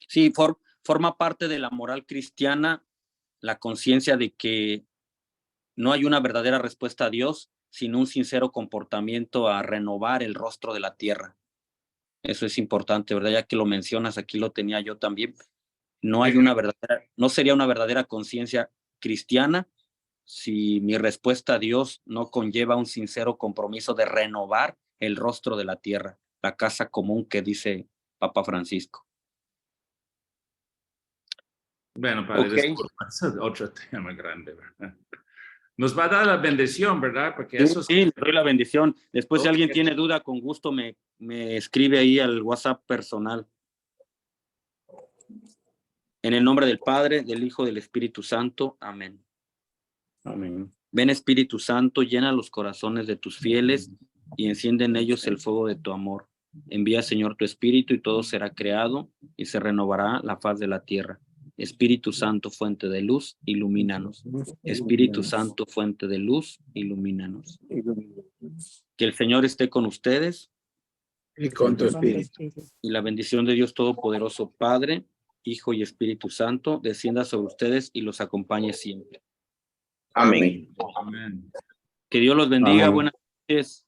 Sí, forma parte de la moral cristiana la conciencia de que no hay una verdadera respuesta a Dios, sino un sincero comportamiento a renovar el rostro de la tierra. Eso es importante, ¿verdad? Ya que lo mencionas, aquí lo tenía yo también. No sería una verdadera conciencia cristiana si mi respuesta a Dios no conlleva un sincero compromiso de renovar el rostro de la tierra, la casa común que dice Papa Francisco. Bueno, padre, Ok. disculpa, ese es otro tema grande, ¿verdad? Nos va a dar la bendición, ¿verdad? Porque Sí, eso es... sí, le doy la bendición. Después, si Ok. alguien tiene duda, con gusto me escribe ahí al WhatsApp personal. En el nombre del Padre, del Hijo, del Espíritu Santo. Amén. Amén. Ven, Espíritu Santo, llena los corazones de tus fieles y enciende en ellos el fuego de tu amor. Envía, Señor, tu Espíritu y todo será creado y se renovará la faz de la tierra. Espíritu Santo, fuente de luz, ilumínanos. Espíritu Santo, fuente de luz, ilumínanos. Que el Señor esté con ustedes Y con tu espíritu. y la bendición de Dios Todopoderoso, Padre, Hijo y Espíritu Santo, descienda sobre ustedes y los acompañe siempre. Amén. Amén. Que Dios los bendiga. Amén. Buenas noches.